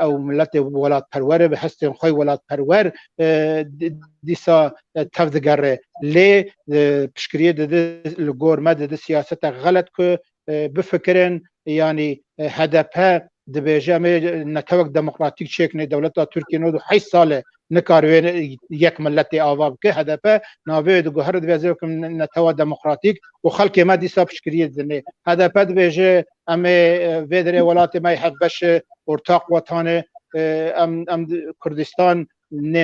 او ملت ولاد پرور به هستن خوی ولاد پرور دیسا تفدگره لی پشکریه ده لگورمه ده سیاست غلط که بفکرن یعنی هدفه دبیجه می نتوک دموکراتیک چکنه دولت ترکیه نو 8 ساله نکاروین یک ملت آواب که هدفه ناوید گوهر دویزه کم نتوا دموکراتیک و خلق ما دیسا پشکریه زنه هدفه دویجه امه ویدره ولات ما حق بش ارتاق وطانه ام کردستان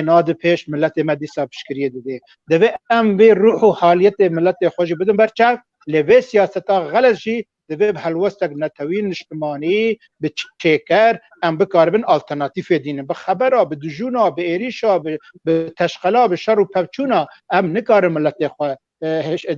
ناد پیش ملت ما دیسا پشکریه دیده دوی ام به روح و حالیت ملت خوش بدن برچه لوی سیاستا غلط شی دوی بحلوستک نتوین اجتماعی به چکر ام بکاربن آلترناتیف دینه به خبرها به دجونا به ایریشا به تشغلا به شر و پفچونا ام نکار ملت خواه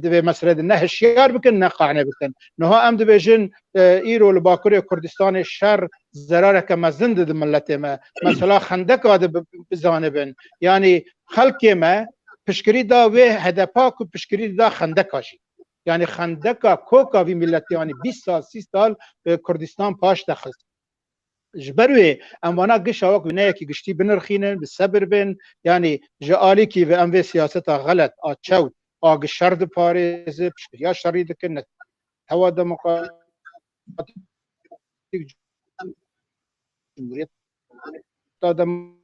دوی مسئله نه هشیار بکن نه قانع بکن نها ام دوی جن ایرو لباکر کردستان شر ضراره که مزند ده ملت ما مثلا خندک آده بزانبن یعنی خلق ما پشکری دا و هدپا که پشکری دا خندک هاشی یعنی خندکا کوکا وی ملت یعنی 20 سال 30 سال کردستان پاش دخل جبروی اموانا گش آوک و نه کی گشتی بنرخینن به صبر بن یعنی جالی کی و ام و سیاست غلط آچو آگ شرد پاریز یا شرید که هوا دموکراتیک جمهوریت دموکراتیک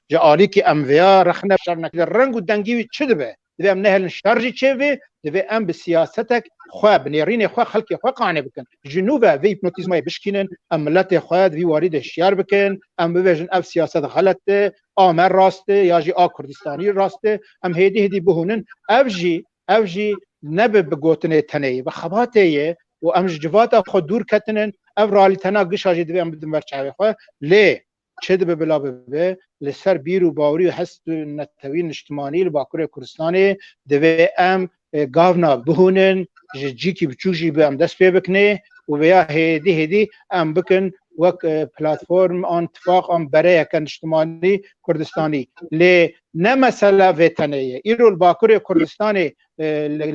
جالی کی ام ویا رخنه شرنک رنگ و دنگی چه دبه دوی ام نهل شرجی چه وی دوی ام به سیاستک خواه بنیرین خواه خلقی خواه قانع بکن جنوبه وی هیپنوتیزمای بشکینن ام ملت خواه وی وارد شیار بکن ام بویژن اف سیاست غلطه آمر راسته یا جی کردستانی راسته ام هیدی بهونن اف جی نبه بگوتنه تنهی و خباته و ام جواتا خود دور کتنن اف رالی تنها گشاجی دوی ام بدن برچاوی خواه لی چه دبه بلا به لسر بیرو باوری و هست نتوین اجتماعی لباکر کردستان دوی ام گاونا بهونن جی کی بچوجی به ام دست پی بکنه و بیا هدی ام بکن وک پلتفرم آن اتفاق آن برای کن اجتماعی کردستانی لی نه مسئله وطنیه ایرو لباکر کردستانی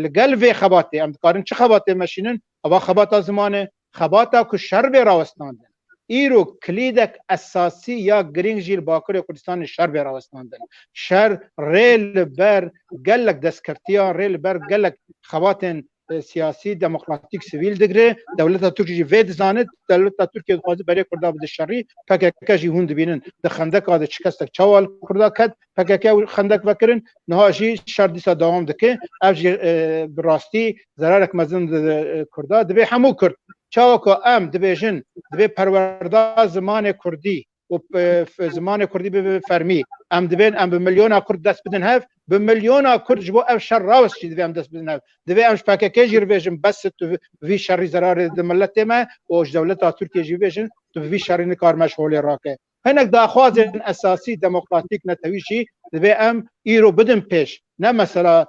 لگل وی خباته ام دکارن چه خباته مشینن اوا خباته زمانه خباته که شر بی راوستاندن ایرو کلیدک اساسی یا گرینگ جیل باکر کردستان شر به راوستاندن شر ریل بر گلک دستکرتیا ریل بر گلک خواتن سیاسی دموکراتیک سیویل دگره دولت ترکیه وید زاند دولت ترکیه خواهد برای کرده بده شری پکک جی هوند بینن ده خندک آده چکستک چوال کرده کد پکک خندک بکرن نهاشی شر دیسا دوام دکه افجی براستی ضررک مزند کرده دبی همو کرد چاوکو ام دبیجن دبی پرورده زمان کردی و زمان کردی به فرمی ام دبین ام به میلیون کرد دست بدن هف به میلیون کرد جبو اف شر راوس چی دبی ام دست بدن هف دبی امش پاکه جیر بیجن بس تو وی شر ضرر د ملت ما و دولت ترکیه جی بیجن تو وی شر نکار مشغول راکه هنک داخواز اساسی دموکراتیک نتویشی دبی ام ایرو بدن پیش نه مثلا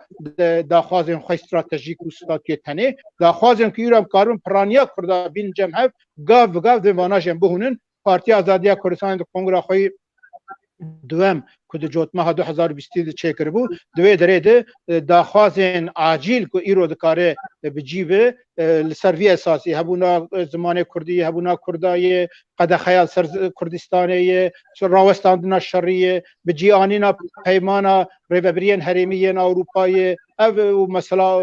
داخواز خوی استراتژیک و استراتژی تنه داخواز که ایرو ام کارون پرانیا کرد بین جمع گاو دیواناجم بهونن پارتی آزادی کردستان در کنگره خوی دوام که جوت ماه 2020 چه کربو دوی درده داخواز عاجل که ایرو دکاره بجیبه لسروی اساسی هبونا زمان کردی هبونا کردای قد خیال سر کردستانی راوستاندنا شریه بجی آنینا پیمانا ریوبرین حریمیین اروپای او مثلا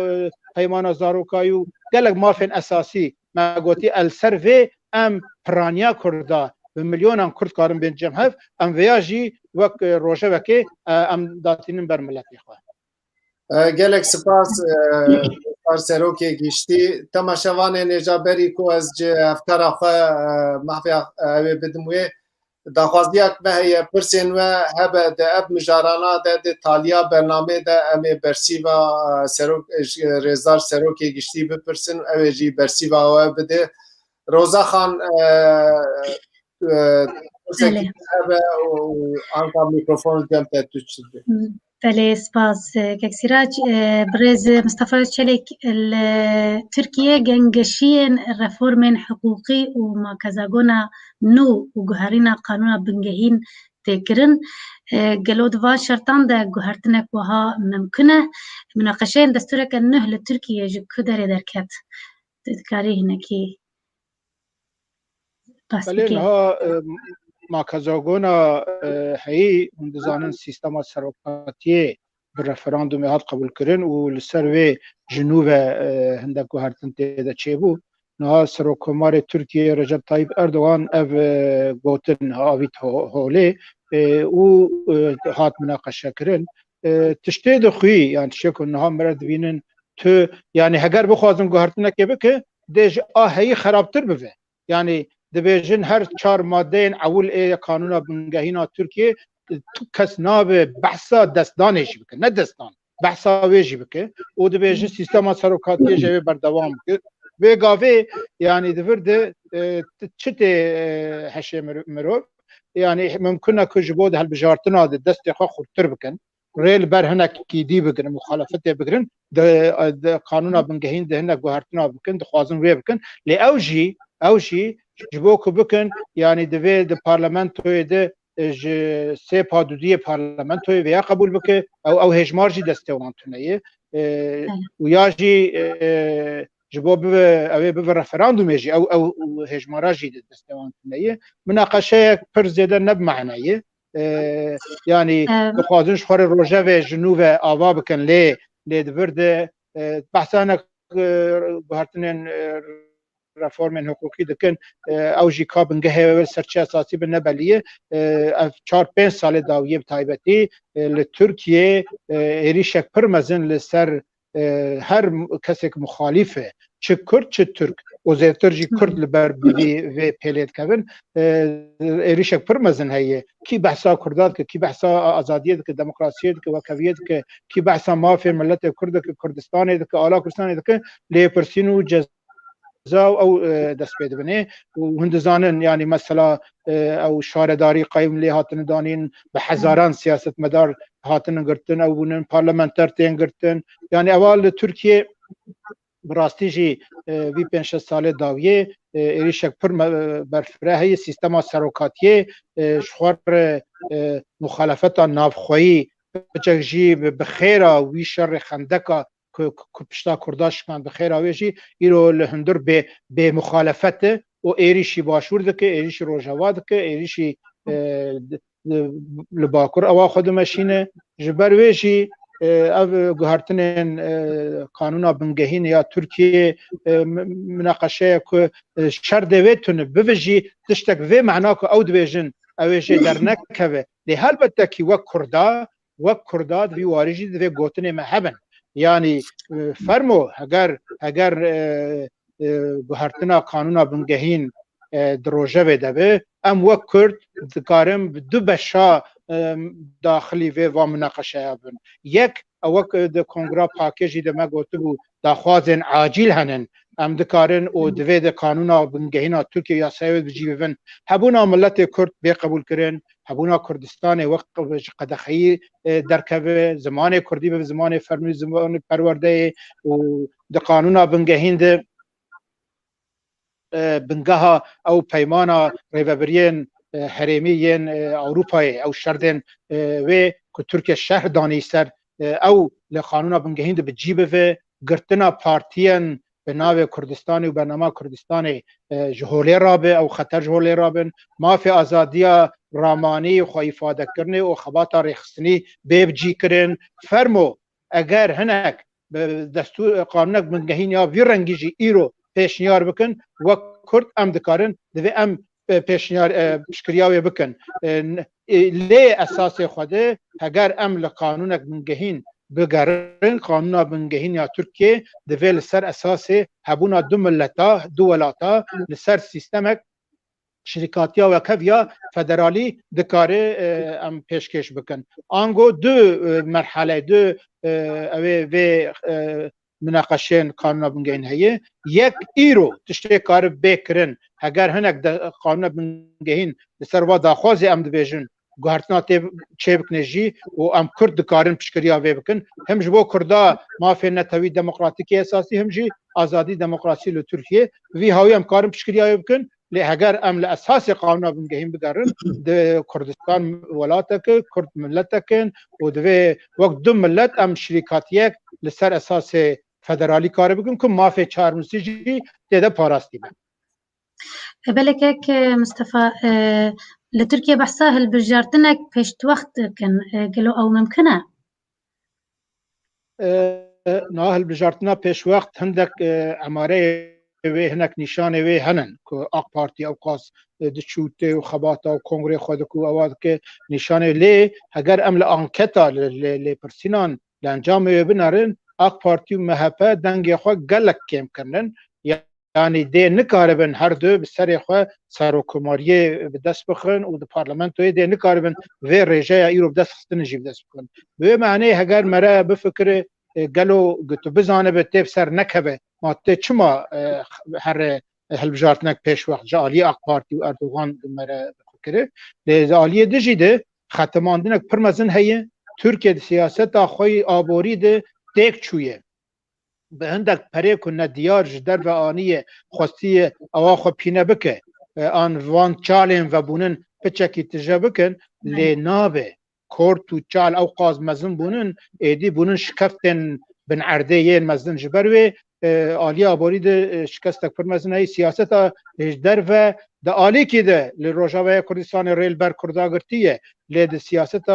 پیمانا زاروکایو گلک مافین اساسی ما گوتی السروی ام پرانیا کرده به میلیون کرد کارم بین جمع ام ویاجی وک روشه وکی ام داتینن بر ملتی خواه گلک سپاس سروکی گشتی تماشاوان نجابری کو از افکار خواه محفی بدموی داخوازیات به پرسین و هبه ده اب مجارانا ده تالیا برنامه ده امی برسیوا سروک رزدار سروکی گشتی بپرسن اوی جی برسیوا و بده روزا خان آنها میکروفون جمع تدوچ شده بله سپاس ککسیراج برز مصطفى چلیک ترکیه گنگشین رفورمین حقوقی و ماکزاگونا نو و گوهرینا قانونا بنگهین تکرن گلودوا شرطان ده گوهرتنک وها ممکنه مناقشين دستورك النه لتركيا جو كدر دركت تذكاري هناكي بله ها ماکزاگونا هی اندزانن سیستم سروکاتیه به رفراندوم هات قبول کرن و لسر و جنوب هندکو هرتن تیده چه بو نها سروکمار ترکیه رجب طایب اردوغان اف گوتن هاویت هوله او هات مناقشه کرن تشتی دخوی یعنی تشتی که نها مرد بینن تو یعنی هگر بخوازن گوهرتنه که بکه دیج آهی خرابتر بوه یعنی دبیجن هر 4 ماده اول قانون بنگهینا ترکیه تو کس ناب بحثا دستدانش بکه نه دستان بحثا ویجی بکه او دبیجن سیستما سروکاتی جوی بردوام بکه و گاوه یعنی دورده چت هشه مرو یعنی ممکنه که جبود هل بجارتنا دست خو خورتر بکن ریل بر هنک کی دی بگن مخالفت بگرن د قانون بنگهین ده هنک گوهرتنا بکن د خوازن وی بکن لی اوجی جبو کو بکن یعنی د پارلمانتوی ده سه پادودی پارلمانتوی ویا قبول بکه او هجمارجی دستوانتونه و یاجی جبو اوی به رفراندوم جی او هجماراجی دستوانتونه مناقشه پر زیاده نب معنیه يعني بخوازنش خور روجه و جنوب آوا بکن لی دورده بحثانه بهرتنین رفورمن حقوقی دکن او جی کابنگه و سرچه اساسی به نبلیه 4-5 سال داویه بتایبتی لترکیه ایریشک پرمزن لسر هر کسی که مخالفه چه کرد چه ترک و زیادتر جی کرد لبر و پیلید کبن ایریشک پرمزن هیه کی بحثا کرداد که کی بحثا آزادیت که دموکراسیت که وکویت که کی بحثا مافی ملت کرد که کردستان که آلا کردستان که لیپرسین و او دست پیدا بنه و هندزانن یعنی مثلا او شارداری قایم لی هاتن دانین به هزاران سیاست مدار هاتن گرتن او بونن پارلمانتر تین گرتن یعنی اول ترکیه براستی جی وی 5 سال داویه ایریشک پر برفره سیستما سروکاتیه شخور مخالفت نافخویی بچک جی بخیره وی شر خندکا که پشتا کرداش کن بخیر آویجی ایرو لهندر به مخالفت و ایریشی باشور دکه ایریشی روژوا دکه ایریشی لباکر اوا خود مشینه جبر ویجی او گوهرتنین قانونا بنگهین یا ترکیه مناقشه که شر دویتون بویجی تشتک وی معنا که او دویجن اویجی در نکوه لی هلبته که وک کرداد وی واریجی دوی گوتن محبن يعني فرمو اگر گوهرتنا قانونا بنگهین دروجه بده به ام وک کرد دکارم دو بشا داخلی و مناقشه بن یک اوک د کنگرا پاکیجی ده ما گوته بو داخوازن عاجل هنن ام دکارن او دوی د قانونا بنگهینا ترکیه یا سوید بجی بن هبونا ملت کرد بی قبول کرن هبونا کردستان وقت قدخی درکبه زمان کردی به زمان فرمی زمان پرورده و د قانونا بنگهین ده بنگها او پیمانا ریوبرین حریمیین اروپای او شردن و که ترکیه شهر دانی سر او لقانونا بنگهین ده بجیبه و گرتنا پارتیان به ناو کردستانی و برنامه کردستانی جهولی رابه او خطر جهولی رابن مافی آزادیا رامانی و خواهیفاده کرنه و خباتا ریخستنی بیبجی کرن فرمو اگر هنک دستور قانونک بنگهین یا وی رنگیجی ایرو پیشنیار بکن و کرد ام دکارن دوی ام پیشنیار پشکریاوی بکن لی اساس خوده اگر ام لقانونک بنگهین بگرن قانونا بنگهین یا ترکیه دوی لسر اساس هبونا دو ملتا دو ولاتا لسر سیستمک شرکاتیا و کفیا فدرالی دکاره ام پیشکش بکن آنگو دو مرحله دو اوی مناقشین قانونا بنگهین هیه یک ایرو تشتی کار بکرن اگر هنک قانونا بنگهین لسر و داخوازی ام دبیجن گوهرتنا چه بکنه جی و ام کرد دکارن پشکریا وی بکن هم جبو کردا مافی نتوی دموکراتیکی اساسی هم جی آزادی دموکراسی ل ترکیه وی هاوی ام کارن پشکریا وی بکن لی اگر ام لاساس قانونا بنگهین بگرن د کردستان ولاتک کرد ملتکن و دوی وقت دو ملت ام شریکاتیک لسر اساس فدرالی کار بکن که مافی چارمسی جی دیده پاراستی بکن بلکه که مصطفى لتركيا بحثها هالبرجارتنك بيشت وقت كان قالوا او ممكنه نه هالبرجارتنا پیش وقت هندک اماره وی هنک نشانه وی هنن که آق پارتی او قاس دچوته و خباتا و کنگره خود کو اواد که نشانه لی اگر ام لانکتا لی پرسینان لانجام بنارن آق پارتی و مهپه دنگ خود گلک کم کنن یعنی دی نکاربن هر دو بسر خود سروکماریه به دست بخن و د پارلمنتوی دی نکاربن وی رژه ایرو به دست خستن جیب دست بخن وی معنی اگر مره بفکر گلو گتو بزانه به تیب سر نکبه ما تی چما هر هلبجارتنک پیش وقت جالی آق پارتی و اردوغان مره بفکره لیز آلیه دجی ده ختماندنک پرمزن هیه ترکیه سیاست آخوی آبوری ده دیک چویه به هندک پره کنه دیار جدر و آنیه خواستی اوا خو پینه بکه آن وان چالین و بونن پچکی تجا بکن لی نابه کورت و چال او قاز مزن بونن ایدی بونن شکفتن بن عرده یه مزن جبروی آلی آباری ده شکستک پر مزن های سیاست در و ده آلی که ده لی روژاوه کردستان ریل بر کرداگرتیه لی ده سیاست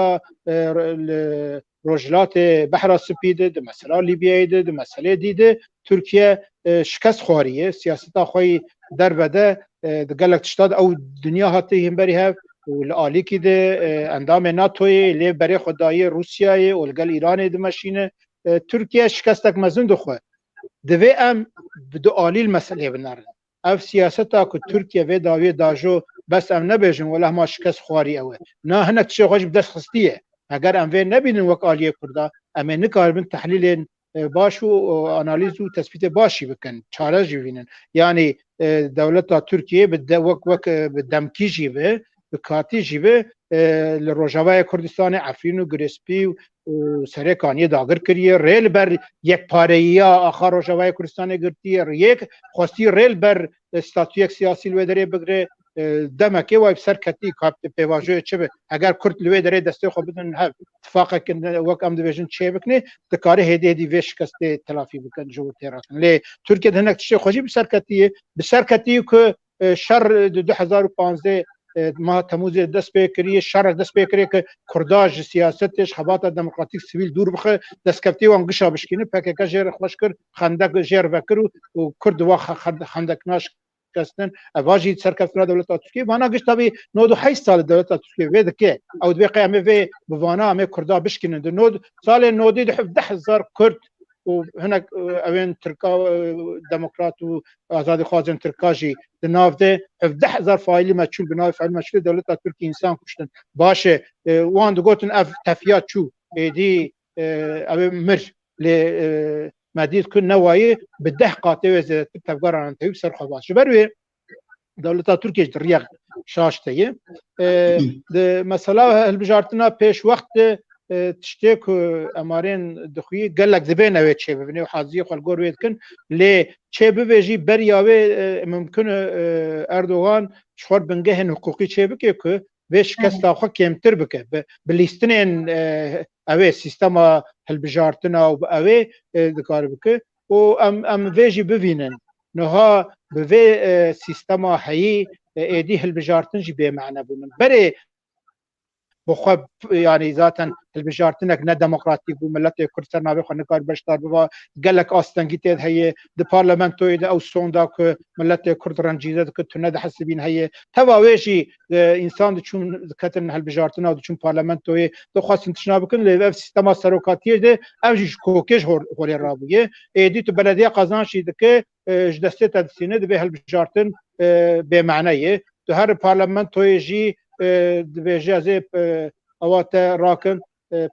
روجلات بحر سپیده ده مسئله لیبیایی ده مسئله دیده ترکیه شکست خواریه سیاست خوی در بده ده گلک تشتاد او دنیا هاتی هم بری هف و آلی که ده اندام ناتوی لی بری خدایی روسیای و لگل ایران ده مشینه ترکیه شکستک مزن ده خواه دوی ام بدو آلی المسئله بنارن اف سیاستا که ترکیه و داوی داجو بس ام نبیجن ولی ما شکست خواری اوه نه هنک تشه خوش بدست خستیه اگر ام وی نبینن وک آلیه کرده اما نکاربن تحلیل باش و آنالیز و تثبیت باشی بکن چاره جیبینن یعنی دولت ترکیه وک بدمکی جیبه بکاتی جیبه لروجاوای کردستان عفرین و گرسپی و سرکانی داگر کریه ریل بر یک پاره آخر روجاوای کردستان گرتیه یک خواستی ریل بر استاتویک سیاسی لوی داره بگره دمکه وای سر کتی کاپت پیواژه چه به اگر کرد لوی داره دسته خو بدن اتفاق کن وک ام دیویژن چه بکنه دکاره هدی ویش کسته تلافی بکن جو تراکن لی ترکیه هنک چه خوشی بسر کتی که شر 2015 ما تموز دست بکریه شر دست بکریه که کرداج سیاستش خبات دموکراتیک سیویل دور بخه دست کفتی وان گشا بشکینه پک جر خوش کر خندق جر وکر و کرد وا خندق ناش کستن اواجی سرکفتنا دولت ترکیه وانا گشت تابی 98 سال دولت ترکیه وید که او دوی قیامه وی بوانا همه کردا بشکنن دو نود سال نودی 10000 کرد و هناك اوين تركا ديمقراط و آزادي خوازن تركاجي دنافده 10000 فايلي ماتشول بناوي فايل ماتشول دولت تركي انسان كشتن باشه وان دو گوتن اف تفيات شو دي او مر ل مديد كن نواي بده قاطي وز تفقر عن تيب سر خواص شبروي دولت تركي دريغ شاشتيه مثلا البجارتنا پیش وقت تشتێک ئەمارێن دخوی گەلک دەبێنەوێ چێ ببنێ و حەزی خەڵگۆر وێ بکەن لێ چێ ببێژی بەریاوێ ممکنە ئەردۆغان شخۆر بنگەهێن حقوقی چێ بکێ که وێ شکەستا خۆ کێمتر بکە بلیستنێن ئەوێ سیستەما هەلبژارتنا و ئەوێ دکار بکە و ئەم وێژی ببینن نەها بوێ سیستەما هەیی ئێدی هەلبژارتنجی بێمەعنە بوون بەرێ بخوب يعني ذاتا البجارتنك نا ديمقراطيك وملت كردستان نابي خو نكار بشتار بوا قالك استنجيتد هي دي بارلمانتو او سونداك ملت كرد رنجيده كنت ند حسبين هي تواويشي انسان چون كتن هالبجارتنا و چون بارلمانتو دو خاص انتشنا بكن له سيستم سروكاتيه دي اوجي كوكيش هوري رابيه ايدي تو بلديه قازانشي دك جدسته تدسينه به هالبجارتن بمعنيه تو هر بارلمانتو يجي دبیجی از اوات راکن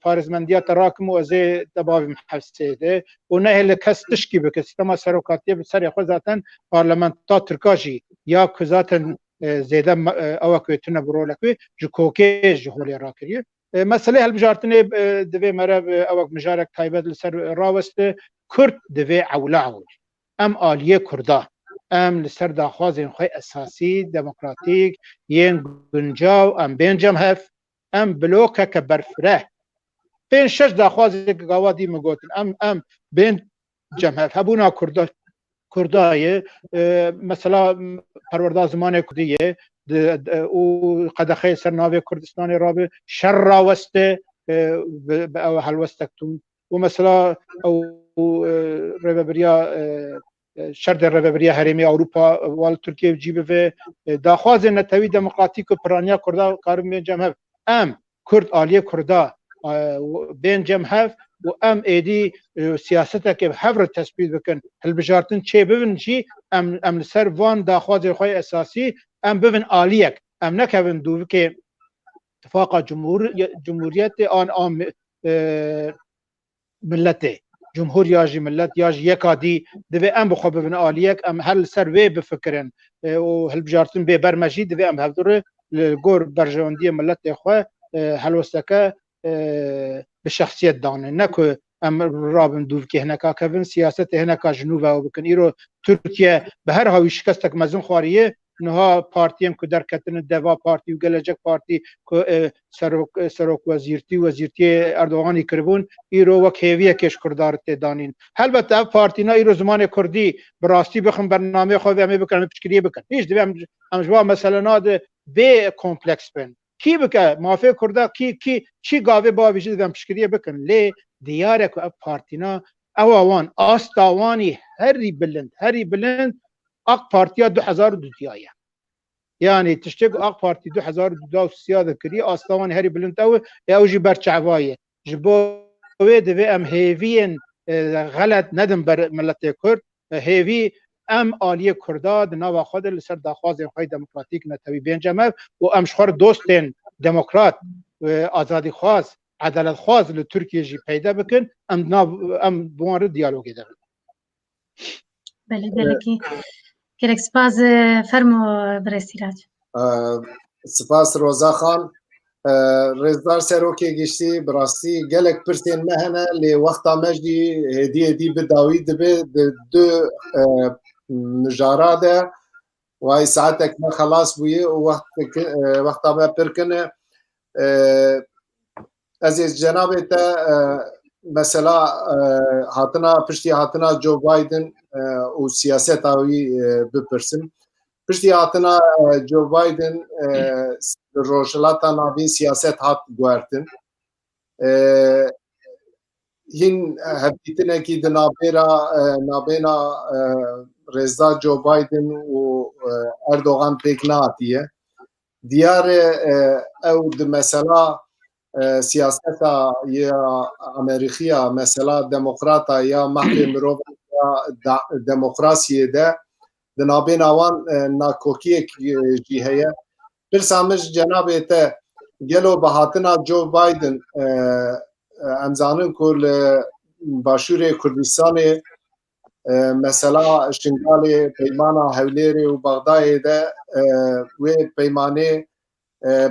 پارزمندیات راکم و از دباوی محفظه ده و نه هل کستش کی بکه سیستم سروکاتی به سر خود ذاتن پارلمانتا ترکاشی یا که ذاتن زیده اوکویتونه برولکوی جو کوکیج جهولی راکریه مسئله هلبجارتنه دوی مرب اوک مجارک تایبت لسر راوست کرد دوی عولا ام آلیه کرده ام لسر داخوازین خوی اساسی دموکراتیک ین گنجاو ام بین جمهف ام بلوکه که برفره بین شش داخوازی که گوادی مگوتن ام بین جمهف هبونا کردایه مثلا پرورده زمان کردیه و قدخه سرناوی کردستان رابه شر راوسته او حلوستکتون و مثلا او رببریا شرط رهبری هرمی اروپا وال ترکیه جیب و داخواز نتوی دموکراتیک و پرانیا کردا کارم جمع ام کرد آلیه کردا بین جمع و ام ایدی سیاسته که هفر تثبیت بکن هلبجارتن چه ببین چی ام لسر وان داخواز خواه اساسی ام ببین آلیک ام نکبن دو که اتفاق جمهوریت آن ملته جمهور یاجی ملت یاجی یکادی دوی ام بخوا ببین آلیک ام هل سر وی بفکرن و هل بجارتن بی برمجی دوی ام هفدور گور برجواندی ملت خواه هل وستکه به شخصیت دانه نکو ام رابن دوف که هنکا کبن سیاست هنکا جنوب او بکن ایرو ترکیه به هر هاوی شکستک مزون خواریه نها پارتیم که در کتن دوا پارتی و گلجک پارتی که سروک وزیرتی اردوغانی کربون ایرو وک هیویه کش کردارت دانین البته پارتی نا ایرو زمان کردی براستی بخم برنامه خواهی همه بکنم پشکریه بکن هیچ دوی همجوا مثلا ناد بی کمپلکس بین کی بکه مافی کرده کی چی گاوه با ویژه دوی پشکریه بکن لی دیاره که پارتی نا اوان آستاوانی هری بلند اق پارتیا 2002 تیایه یعنی تشتگ اق پارتی 2002 سیاده کری آستوان هری بلند او جی برچعوایه جبوه دوی ام هیوین غلط ندم بر ملت کرد هیوی ام آلیه کرداد نوا خود لسر داخواز خواهی دموکراتیک نتوی بین جمع و ام شخور دوستین دموکرات آزادی خواست عدالت خواست لترکیه جی پیدا بکن ام بوان دیالوگی دارد بله گلکی گلک سپاس فرمو برسیراج سپاس روزا خان رزدار سروکی گشتی براستی گلک پرسین مهنه لی وقتا مجدی هدی بداوی دبه دو نجارا ده وای ساعتك ما خلاص بويه وقتا ما بركنه عزیز جناب تا مثلا هاتنا پشتی هاتنا جو بایدن و سیاست آوی بپرسن پشتی هاتنا جو بایدن روشلاتا نابین سیاست هات گوارتن هین هبیتنه کی نابینا رزدا جو بایدن و اردوغان پیک ناتیه دیار او مثلا سیاستا یا امریکا مثلا دموکراتا یا محکم مرو یا دموکراسی ده دنابین آوان ناکوکی جیهیه پرسامش جناب ته گلو بهاتنا جو بایدن امزانن کل باشور کردستان مثلا شنگال پیمانا هولیری و بغداد ده و پیمانه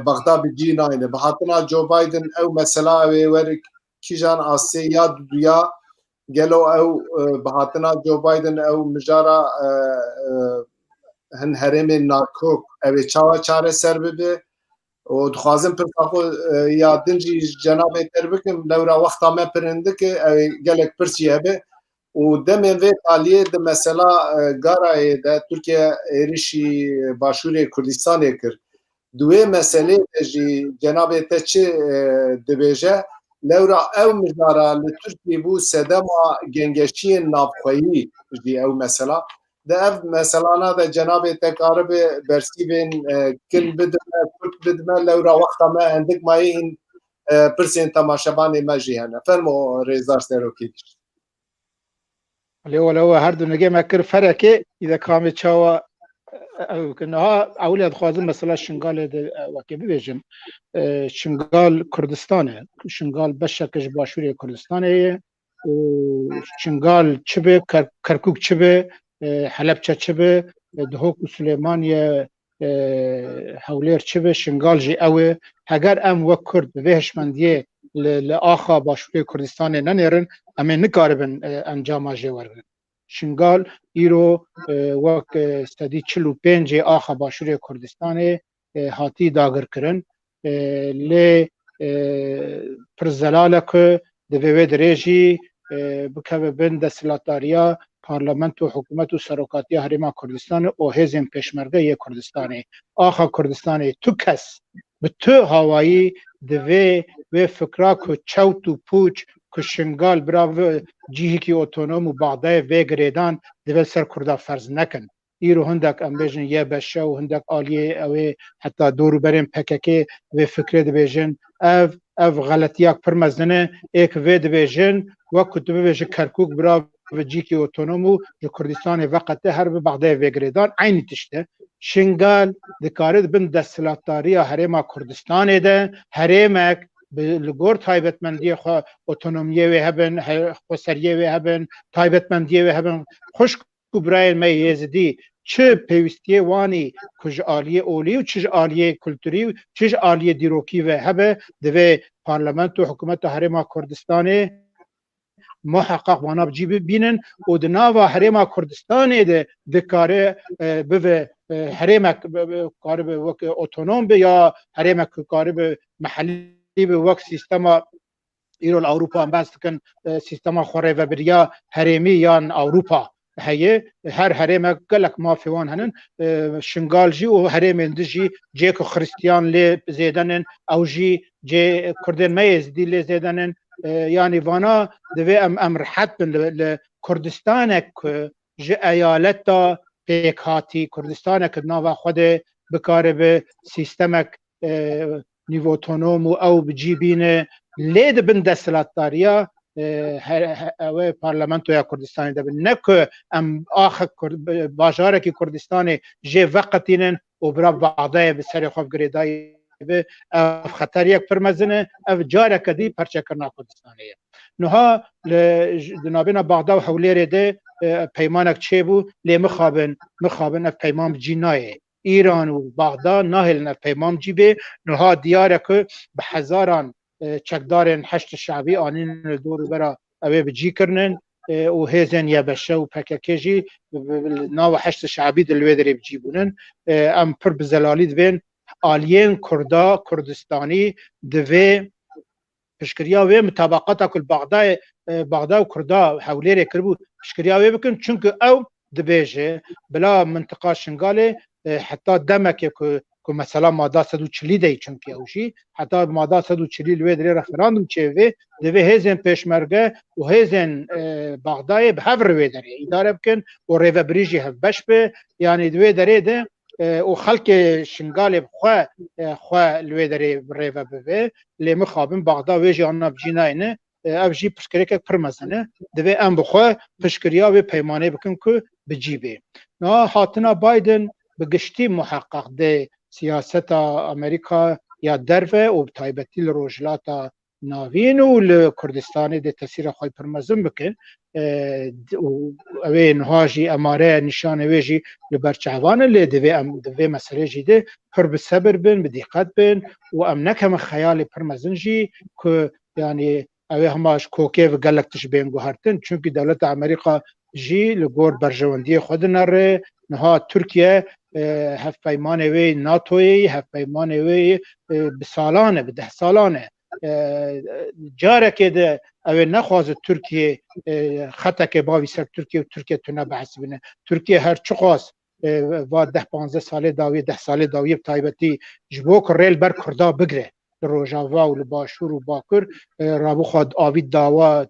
بغداد بجی ناینه بهاتنا جو بایدن او مثلا ور کیجان آسی یا دویا گلو او بهاتنا جو بایدن او مجارا هن هرم ناکوک او چاره سر بده و دخوازم پر خو یا دنجی جناب تربکم لورا وقتا ما پرنده که گلک پرسیه به و دم و تالیه د مثلا گارای د ترکیه ایریشی باشور کردستان کرد دوی مسئله جی جناب تچه دبیجه لورا او مجارا لترکی بو سدما گنگشی نابخویی جی او مثلا ده اف مثلا نا ده جناب تقارب برسی بین کن بدمه لورا وقتا ما عندك ما این پرسین تماشابان مجی هنه فرمو ریزار سروکی ولو هر دو نگه مکر فرقه اذا کام چاوا کنها اولاد خوازم مثلا شنگال وکی ببیجم شنگال کردستانه شنگال بشکش باشوری کردستانه شنگال چبه کرکوک چبه حلب چبه دهوک و سلیمانی هولیر چبه شنگال جی اوه اگر ام وک کرد بهش مندیه لآخا باشوری کردستانه ننیرن اما نکاربن انجام جی ورگن شنگال ایرو وک ستدی 45 آخا باشوری کردستان هاتی داگر کرن لی پرزلاله که دوی دریجی بکوه بین دستلاتاریا پارلمنت و حکومت و سروکاتی هرما کردستان و هزم پشمرگه کردستان آخا کردستان تو کس به تو هوایی دوی و فکرا که چوت و پوچ کشنگال براو جیهی کی اتونوم و بعدای وی گریدان دول سر کردا فرض نکن ایرو هندک ام بیژن یه بشه و هندک آلیه اوی حتی دورو بریم پککی و فکر دبیژن اف غلطیاک پرمزنه ایک وی دبیژن و کتبه بیژن کرکوک برا و جیکی اتونومو جو کردستان وقت هر به بعدای وی گریدان عینی تشته شنگال دکارد بن دستلاتاری هرما کردستان ده هرمک لگور تایبتمندی خو اتونومیه و هبن خسریه و هبن تایبتمندی و هبن خوش برای ما یزدی چه پیوستی وانی کج آلیه اولی و چه آلیه کلتوری و چه آلیه دیروکی و هبه دوی پارلمنت و حکومت هرما کردستان محقق وانا بجی ببینن و دناوا هرما کردستان ده دکاره به هرما کار به وقت اتونوم به یا هرما کار به محلی به وقت سیستما ایرو اروپا هم بس کن سیستما خوره و بریا هرمی یا اروپا هیه هر هرم گلک مافیوان هنن شنگال جی و هرم اندجی جی که خریستیان لی زیدنن او جی جی کردن میز دی لی زیدنن یعنی وانا دوی امر حد بن کردستانک جی ایالتا پیکاتی کردستانک ناوا خود بکاره به سیستمک نیو اتونوم او بجیبینه لید بن دستلاتاریا او پارلمانتو یا کردستان ده نکو ام آخر باجاره که کردستان جه وقتینن و برا بعضای به سر خواب گریدای به خطر یک پرمزنه او جاره کدی پرچه کرنا کردستانیه نها جنابینا بعضا و حولی ده پیمانک چه بو لی مخابن اف پیمان جینایه ایران و بغداد ناهل اف پیمان جیبه نها دیاره که به هزاران چکدارن حشد شعبی آنین دور برا اوه بجی کرنن و هیزن یا بشه و پککجی ناو حشد شعبی دلوی داری بجی بونن ام پر بزلالی دوین آلین کردا کردستانی دوی پشکریا وی مطابقاتا کل بغداد و کردا حولی ری کربو پشکریا وی بکن چونکه او دبیجه بلا منطقه شنگاله حتی دمکه که مثلا ماده 140 دی چونکه اوشی حتی ماده 140 لوی دری رفراندوم چه دوی هیزن پیشمرگه و هیزن بغداد به هفر وی دری اداره بکن و ریو بریجی هف بش به یعنی دوی دری ده و خلق شنگال خواه لوی دری ریو بوی لی مخابن بغداد وی جانا بجیناینه او جی پشکری که پرمزنه دوی ام بخواه پشکریا و پیمانه بکن که بجیبه نا حاتنا بایدن بگشتی محقق ده سیاست امریکا یا درفه و بتایبتی لروجلات ناوین و لکردستان ده تاثیر خواهی پرمزن بکن اوه نهاجی اماره نشان ویجی لبرچهوان لی دوی مسئله جی ده پر بصبر بین بدقت بین و ام نکم خیال پرمزن جی که یعنی اوه هماش کوکه و گلک تشبین گوهرتن چونکه دولت امریکا جی لگور برجواندی خود نره نها ترکیه هف پیمانه وی ناتوی هف پیمانه وی بسالانه به 10 سالانه جاره که ده اوه نخواست ترکیه خطا که باوی سر ترکیه و ترکیه تونه بحث بینه ترکیه هر چه خواست و 10-15 ساله داوی 10 ساله داوی بتایبتی جبو که ریل بر کردا بگره روژاوا و لباشور و باکر رابو خود آوید داوا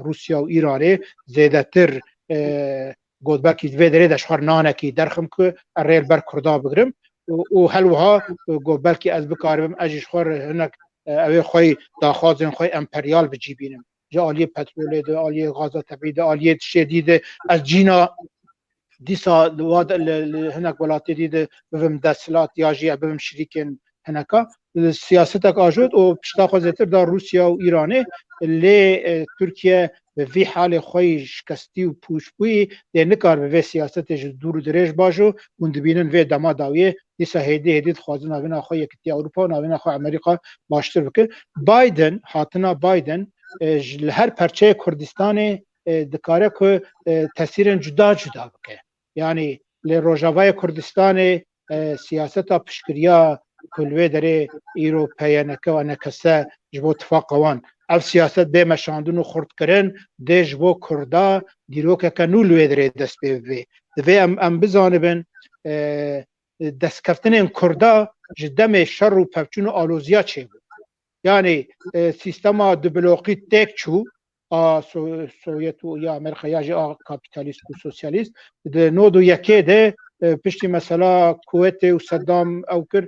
روسیا و ایرانه زیده تر گودباکی دوی داره دشخوار نانکی درخم که ریل بر کردا بگرم و هلوها گودباکی از بکارم اجیش خور هنک اوی خوی داخوازن خوی امپریال بجی بینم جا آلیه پتروله ده آلیه غازا طبیعی ده آلیه شدیده از جینا دیسا هنک ولاتی دیده بفهم دستلات یا جی بفهم شریکن هنکا سیاستک آجود و پشتا خوزتر دا روسیا و ایرانه لی ترکیه به وی حال خوی شکستی و پوشبوی ده نکار به وی سیاست دور و دریج باشو وند بینن وی دما داویه دیسا هیدید خوازن آوینا خوی یکتی اروپا و آوینا خوی امریکا باشتر بکن بایدن حاتنا بایدن هر پرچه کردستان دکاره که تاثیر جدا بکه یعنی لی روژاوای کردستان سیاستا پشکریا کلوه داره ایروپیه نکه و نکسه جبو اتفاقوان او سیاست به مشاندون و خورد کرن ده جبو کردا دیروکه که نولوه داره دست بیوه دوه ام بزانبن دست کفتن این کردا جدم شر و پفچون و آلوزیا چه بود یعنی سیستما دبلوقی تک چو سوویت و یا امریکا یا جی کاپیتالیست و سوسیالیست ده نود و یکی ده پشتی مثلا کویت و صدام او کر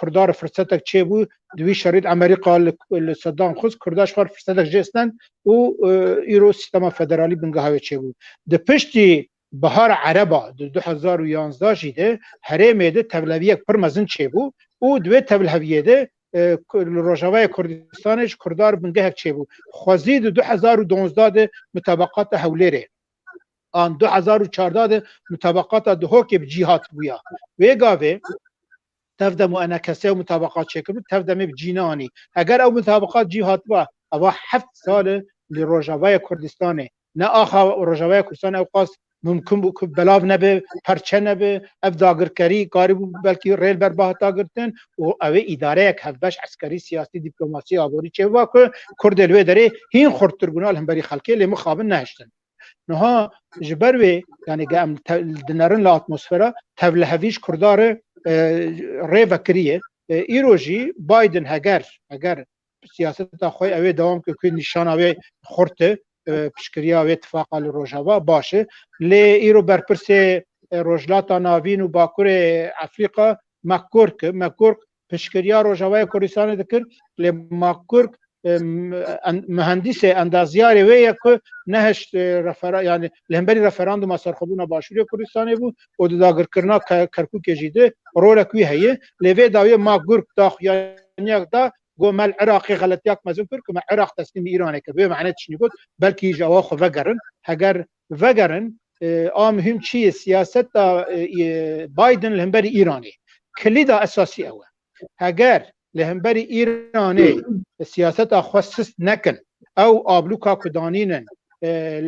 کردار فرصتک چه بود دوی شريط امریکا لصدام خود کرداش خور فرصتک جستن و ایرو سیستم فدرالی بنگاهی چه بود ده پشتی بهار عربا ده 2011 جیده هرمه ده تبلویک پرمزن چه بود و دوی تبلویه ده روجاوای کردستانش کردار بنگاهی چه بود خوزید 2012 ده مطابقات هولیره آن 2014 ده مطابقات دهو که بجیهات بویا ویگاوه تفدم انا کسی و مطابقات شکل تفدم بجینانی اگر او مطابقات جیهات با او 7 سال لروجاوای کردستانه نه آخا روجاوای کردستان او قاس ممکن بود که بلاو نبه پرچه نبه اف داگرکری کاری بود بلکی ریل بر باه داگرتن و او اداره یک هفبش عسکری سیاسی دیپلماسی آبوری چه واکه کردلوی داره هین خورترگونال هم بری خلقی لی مخابن نهشتن نها جبروی یعنی گام دنرن لا اتمسفره تبلهویش کردار ریو کریه ایروجی بایدن اگر سیاست خوی اوی دوام که نشان اوی خورته پشکریا اوی اتفاق روجاوا باشه لی ایرو برپرس روجلاتا ناوین و باکور افریقا مکورک پشکریا روجاوای کردستان دکر لی مکورک مهندس اندازیاری وی که نهشت یعنی لهمبری رفراندوم سرخوبونا باشوری کردستان بود و داگر کرنا کرکوک جیده رول کوی هیه لوی داوی ما گرگ داخیانیک دا گو مال عراقی غلطیاک مزون کرد که عراق تسلیم ایرانه که به معنی چنی بود بلکی جوا خو وگرن اگر وگرن مهم چیه سیاست بایدن لهمبری ایرانی کلیدا اساسی اوه اگر لهمبری ایرانی سیاست خصص نکن او آبلوکا کدانینن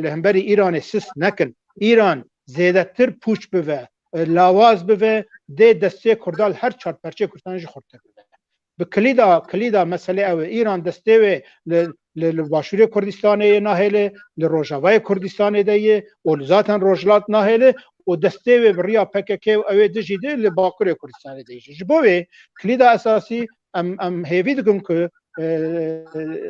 لهمبری ایرانی سس نکن ایران زیاده تر پوچ بوه لاواز بوه ده دسته کردال هر چار پرچه کردانش خورده بوه به کلیدا مسئله او ایران دسته و لباشوری کردستان ناهله لروجاوای کردستان دیه و ذاتن روجلات ناهله و دسته و بریا پککه و اوه دجیده لباکور کردستان دیه جبوه کلیدا اساسی ام هیوی دکم که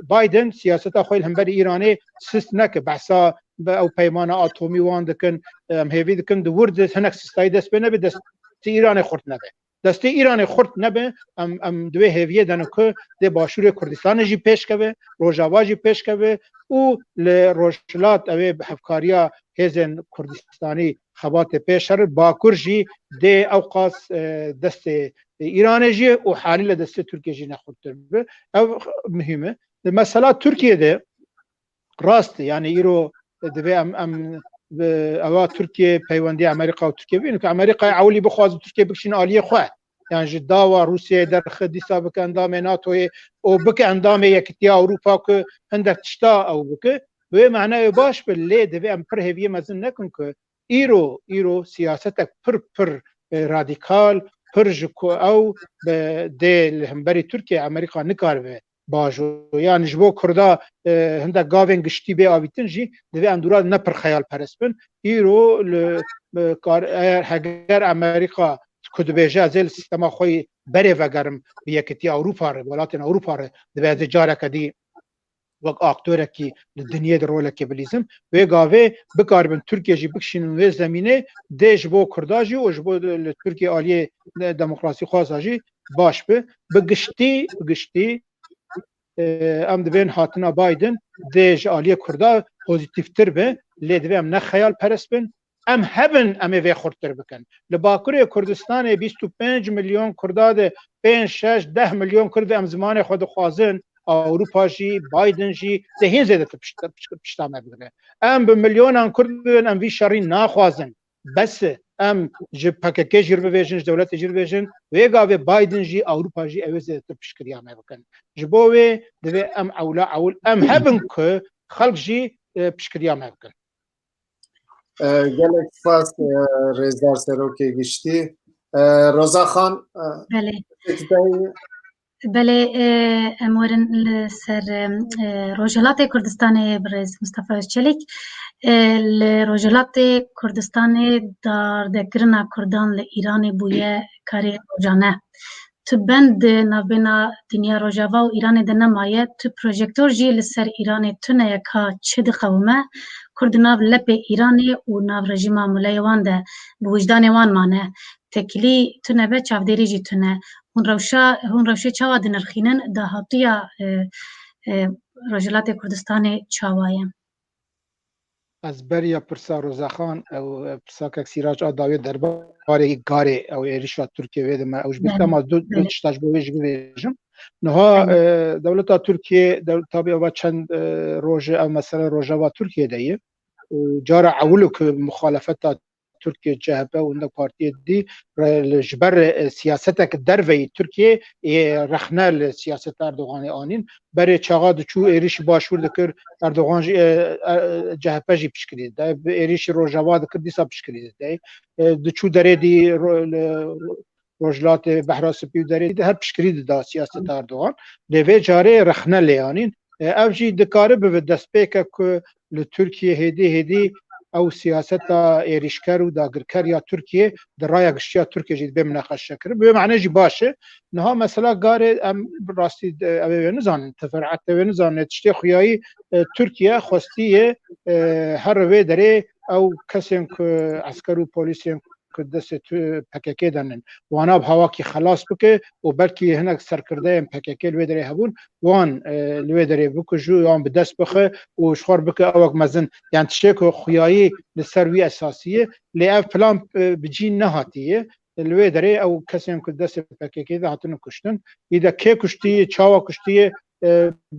بایدن سیاست خویل همبر ایرانی سست نکه بحثا او پیمان آتومی وان دکن ام هیوی دکن دو ورد هنک سستای دست به نبه دست ایرانی خورد نبه دست ایرانی خورد نبه ام دوی هیویه دنو که ده باشور کردستان جی پیش که روجاوا جی پیش که او لروجلات اوی بحفکاریا هزن کردستانی خبات پیشر باکور جی ده اوقاس دست ایران جی و حالی لدسته ترکیه جی نخورتر به او مهمه مثلا ترکیه ده راست یعنی ایرو دوی ام اوا ترکیه پیوندی امریکا و ترکیه بینو که امریکا عولی بخواز ترکیه بکشین آلیه خواه یعنی جدا و روسیه در خدیسا بک اندام ناتوی او بک اندام یکتیا اروپا که هندک تشتا او بک و معنی باش بلی دوی ام پر هویه مزن نکن که ایرو سیاستک پر رادیکال پرجکو او ده همبری ترکیه امریکا نکار به باجو یعنی جبو کردا هنده گاوین گشتی به آویتن جی دوی اندورا نپر خیال پرسپن ایرو هگر امریکا کدبیجه ازل سیستما خوی بره وگرم بیکتی اروپا ره ولاتن اروپا ره دوی از جاره کدی وق اکتوره کی دنیا در روله کی بلیزم و گاوه بکاربن ترکیه جی بکشین و زمینه دیش بو کرداجی و جبو ترکیه عالیه دموکراسی خواساجی باش به بگشتی ام دبین هاتنا بایدن دیش عالیه کردا پوزیتیف تر به لیدوی ام نه خیال پرست بن ام هبن ام وی خورتر بکن لباکوری کردستان 25 میلیون کرداد 5-6-10 میلیون کرد ام زمان خود خوازن اروپا جی بایدن جی دهین زیده پشتامه بگنه ام به میلیون کرد ام وی شری ناخوازن بس ام جی پاکه جیر بویژن دولت جیر بویژن ویگاوی بایدن جی اروپا جی اوی زیده پشکریامه بکن جبوی دوی ام اول ام هبن که خلق جی پشکریامه بکن گلک سپاس رزدار سروکی گشتی روزا خان بله امورن سر روجلات کردستان برز مصطفی چلیک روجلات کردستان در دکرنا کردان ل ایران بویه کاری روزانه تو بند نابینا دنیا روجاوا و ایران دنمایه تو پروژکتور جی لسر ایران تو نیکا چه دقومه کرد ناو لپ ایرانی و ناو رژیم مولای وان ده بوجدان وان مانه تکلی تو نبه چافدری جی تو نه هون روشه چاوا دنرخینن ده هاتویا رجلات کردستان چاوایم از بریا پرسا روزخان او پرسا که سیراج آداوی درباره گاره او ایریشا ترکیه ویدم اوش بیستم از دو تشتاش بویش بویجم نها دولتا ترکیه تابع و چند روژه او مثلا روژه و ترکیه دیه و جارا اولو که مخالفت ترکیه جهبه و اندک پارتیه دی جبر سیاستک دروی ترکیه رخنه سیاست اردوغانی آنین برای چاقا دچو ایریش باشور دکر اردوغان جهبه جی پشکرید ده ایریش روژاوا دکر دیسا پشکرید ده دچو داره دی روجلات بحراس پیو داره دی هر پشکرید ده سیاست اردوغان دوی جاره رخنه لیانین او جی دکاره به دست پیکه که لترکیه هدی او سیاست ایریشکر و داگرکر یا ترکیه در رای گشتیا ترکیه جید به مناقشه کرد به معنی جی باشه نها مثلا گاره ام راستی اوی نزانن تفرعت اوی نزانن تشتی خویایی ترکیه خواستی هر وی داره او کسی که عسکر و پولیسی که دست پکیکی دنن وانا بهوا کی خلاص بکه و بلکی هنک سرکرده پکیکی لوی داره هبون وان لوی داره بکه جو یان به دست بخه و شخور بکه اوک مزن یعنی تشتی که خویایی لسروی اساسیه لیاف پلان بجین نهاتیه لوی داره او کسی که دست پکیکی ده هاتون کشتن ایده که کشتی چاوا کشتی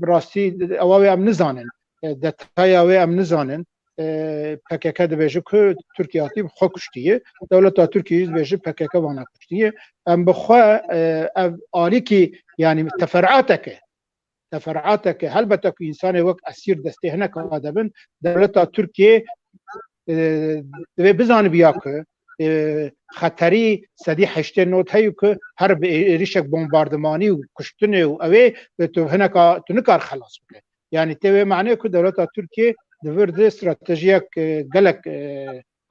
راستی اوی ام نزانن دتای اوی ام نزانن PKK dibêje ku Tirkiye hatî xwe kuştiye dewleta Tirkiyeyê dibêje PKK wana kuştiye em bi xwe ev alîkî yanî teferateke helbete ku însanê wek esîr destê hineka dibin dewleta Tirkiye divê bizanibiya ku xeterî sedî heştê not heye ku her bi êrişek bombardimanî û kuştinê û evê tu hineka tu nikar xelas bike yanî tê wê meعنê ku dewleta Tirkiye دورد استراتژیک گلک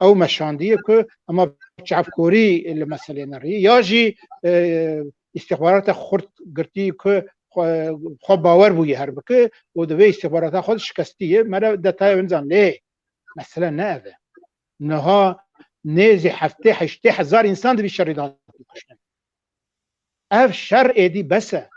او مشاندیه که اما چافکوری المسئله نری یا جی استخبارات خرد گرتی که خو باور بوی هر بکه و دوی استخبارات خود شکستیه مرا دتای ونزان لی مثلا نه نها نیزی هفته 80,000 انسان دوی شریدان کشتن اف شر ایدی بسه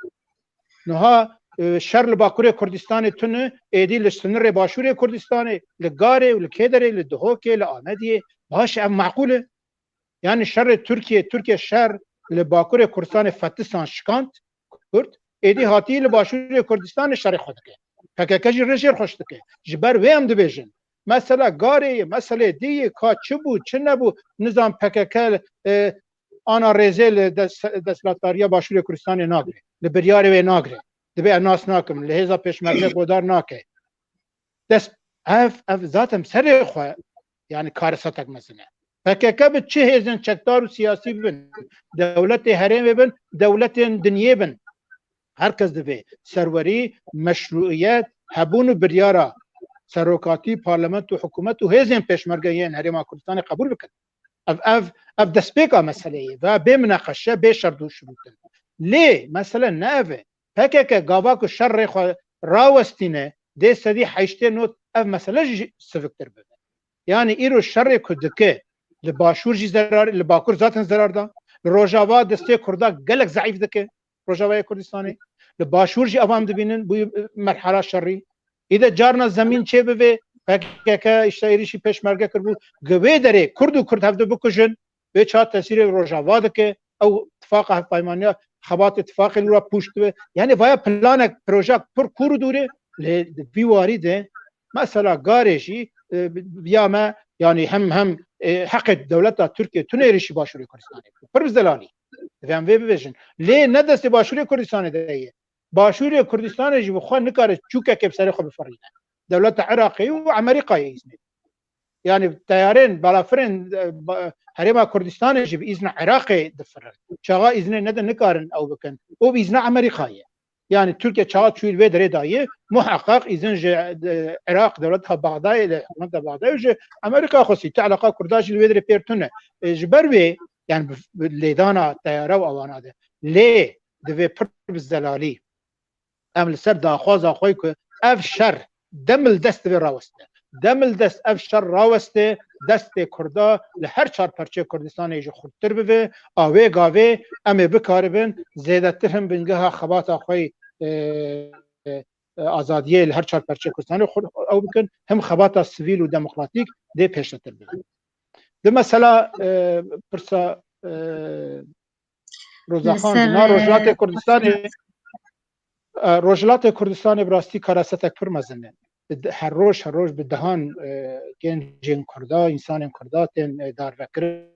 نها شر لباکوری کردستان تونه ایدی لسنر باشوری کردستان لگاره و لکیدره لدهوکه لآمدیه باش ام معقوله یعنی شر ترکیه شر لباکوری کردستان فتستان شکانت کرد ایدی هاتی لباشوری کردستان شر خودکه پککجی رژیر خوشتکه جبر ویم دبیجن مثلا گاره مسئله دیه که چه بود چه نبود نظام پککل آنا رزیل دستلاتاریا باشوری کردستان ناگره لبریاری و ناگره دبی ناس ناکم لهذا پیشمرده بودار ناکه دست اف ذاتم سر خو یعنی کارساتک مثلا PKK به چه هزن چکدار و سیاسی بن دولت حریم بن دولت دنیه بن هر کس دبی سروری مشروعیت هبون و بریارا سروکاتی پارلمنت و حکومت و هزن پیشمرده یین حریم کردستان قبول بکن اف دست پیکا مسئله و به مناقشه به شرط و شروطن لی مثلا نه PKK گاوا کو شر خو راوستینه د سدی هشته نوت اف مسئله سفکتر بده یعنی ایرو شر کو دکه لباشور جی ضرر لباکور ذاتن ضرر ده روجاوا دسته کردا گلک ضعیف دکه روجاوا کردستانی لباشور جی عوام دبینن بو مرحله شری اذا جارنا زمین چه به PKK اشتایریشی پیشمرگه کربو گوی داره کرد و کرد هفته بکشن به چا تاثیر روجاوا دکه او اتفاق پیمانیا خبات اتفاق رو پشت یعنی وای پلان پروژه پر کور دوره لبیواری ده مثلا گارشی بیا ما یعنی هم حق دولت ترکیه تونریشی باشوری کردستان پر زلانی فهم وی ببیشن لی ندست باشوری کردستان ده باشوری کردستان جی بخو نکاره چوکه که بسری خو بفرینه دولت عراقی و امریکایی ایزنه یعنی تیارین بالافرین حریم کردستان جی به ایزن عراقی دفرن چاقا ایزن نده نکارن او بکن او ایزن امریکایه یعنی ترکیه چاقا چویل وی داره دایه محقق ایزن عراق دولت ها بغدای حکومت بغدای جی امریکا خوصی تعلقا کرداش وی داره پیرتونه جبر وی يعني ليدانا تيارة وأوانا ده ليه دفي پر بالزلالي ام لسر داخواز آخوی که اف شر دمل دست به راوسته دمل دست اف شر راوسته دست کردا لهر چار پرچه کردستان ایجا خودتر بوه آوه گاوه امه بکاربن زیده تر هم بنگه خبات آخوی آزادیه لهر چار پرچه کردستان او بکن هم خبات سیویل و دموکراتیک ده پیشتر بوه ده مثلا پرسا روزاخان جنا روجلات کردستان روجلات کردستان براستی کارستک پر مزنه هر روز به دهان گنجین کردا انسان کردا تن دار وکرن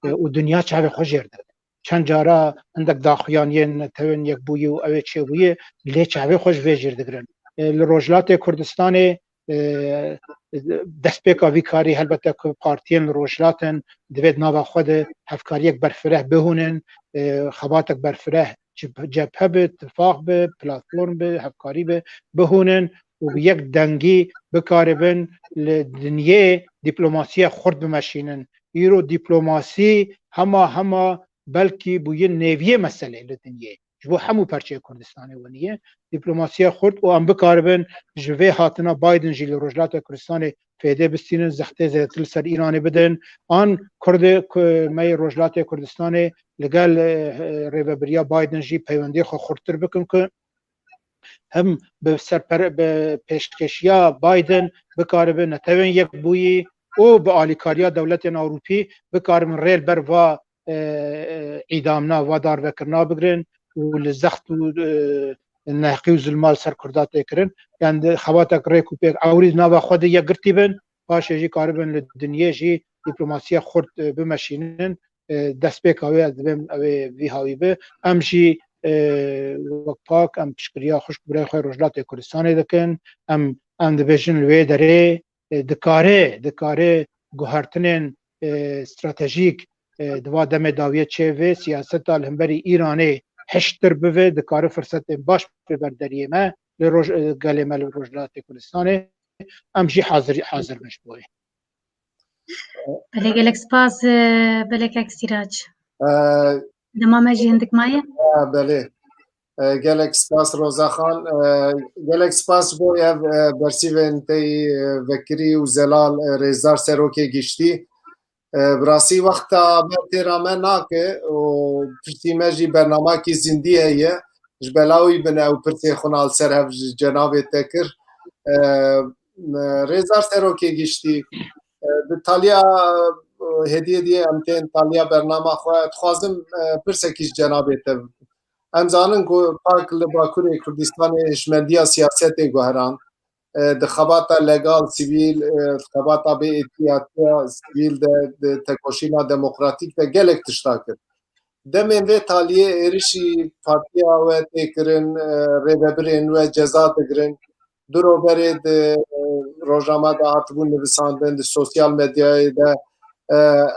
و دنیا چاوی خوش جرده چند جارا اندک داخیانین تون یک بوی و اوه چه بویه لی چاوی خوش وی جرده گرن روجلات کردستان دست پیکا وی کاری البته که پارتین روجلاتن دوید ناوا خود هفکاری یک برفره بهونن خباتک برفره جبهه به اتفاق به پلاتفورم به هفکاری به بهونن و به یک دنگی بکاربن لدنیای دیپلوماسی خورد بمشینن ایرو دیپلوماسی هما بلکی بوی نویه مسئله لدنیای جو همو پرچه کردستانه ونیه دیپلوماسی خورد و ام بکاربن جوه هاتنا بایدن جیل روجلات کردستان فیده بستینن زخته زیتل سر ایران بدن آن کرد می روجلات کردستان لگل ریوبریا بایدن جی پیوندی خو خورتر بکن که هم به پیشکشیا بایدن بکاربن نتوین یک بویی او به آلیکاریا دولت اروپی بکاربن ریل بر و اعدامنا و دار وکرنا بگرن و لزخت و نحقی و ظلمال سر کردات کرن یعنی خواتک ریکو پیک اوریز ناوا خود یک گرتی بن باشه جی کاربن لدنیا جی دیپلوماسی خورد بمشینن دست پیک اوی از بیم اوی وی هاوی به امشی وقت پاک ام پشکریا خوش برای خواه روجلات کردستان دکن ام دبیشن لوی داره دکاره گوهرتنین استراتژیک دوا دم داویه چه و سیاست الهمبری ایرانی هشتر بوه دکاره فرصت باش ببردریه ما گلمه روجلات کردستان ام جی حاضر مش بوی بله گلک سپاس بله که اکسیراج دمام جی هندک مایه بله گلک سپاس روزاخان گلک سپاس بوی برسیون تی وکری و زلال ریزدار سروکی گشتی براسی وقتا تیرامه ناکه و پرتی مجی برنامه کی زندیه یه جبلاوی بنه و پرتی خونال سر هف جناب تکر ریزدار سروکی گشتی تالیا هدیه دیه امتین تالیا برنامه خواهد خوازم پرسکیش جناب تکر ام زانن کو پاک لباکوری کردستان اشمندیا سیاست گوهران دخباتا لگال سیویل دخباتا به اتیاتا سیویل ده تکوشینا دموکراتیک ده گلک تشتاکر دمین و تالیه ایرشی پارتیا و تکرن ریبرین و جزا دگرن درو برید روزنامه ده هاتبون نویساندن ده سوسیال مدیای ده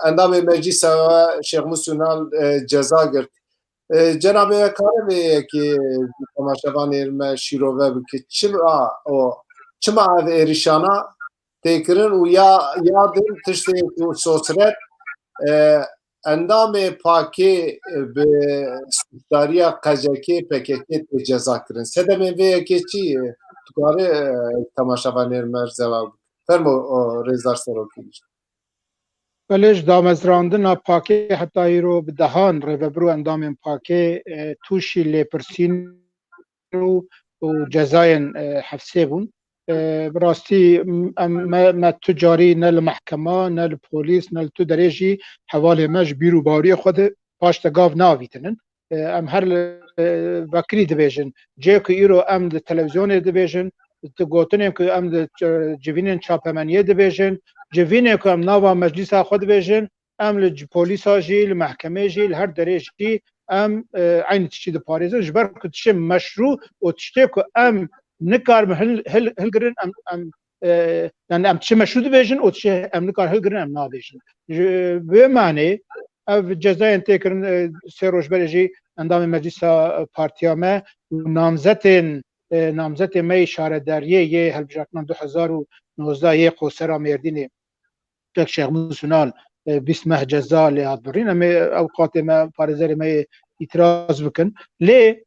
اندام مجلس و شیخ مسونال جزا گرد جناب کارمی که تماشاوان ایرم شیروه بکی چما ایریشانا تکرن و یا دل تشتی سوسرت اندام پاکی به سوستاریا قجاکی پکیکی جزا کرن سدمین وی که چی تکاره تماشاوان ایرم جواب فرمو ریزدار سروکی بلش دامزراندن پاکی حتی ایرو به دهان ریوبرو اندام پاکی توشی لیپرسین و جزاین حفظه بون براستی ما تجاری نه المحکمه نه الپولیس نه تو درجی حواله مش بیرو باری خود پاشت گاو ناویتنن ام هر بکری دبیجن جه که ایرو ام ده تلویزیون دبیجن تگوتنیم که ام ده جوینن چاپمنیه دبیجن جوینه که ام ناوا مجلس خود بیجن ام لپولیس جی المحکمه جی هر درجی ام عین تشی ده پاریزن جبر که تشی مشروع و تشتی که ام نکار هلگرن ام yani em çi meşru dibêjin û çi em nikar hilgirin em nabêjin. Vê manê ev cezayên têkirin sê rojberê jî endamê meclîsa partiya me û namzetên me şaredariyê yê hilbijartina 2019 yê Qosera Mêrdînê Şex Musûnal بسمه جزا لهات برين أما أوقات ما بارزاري ما إتراز بكن ليه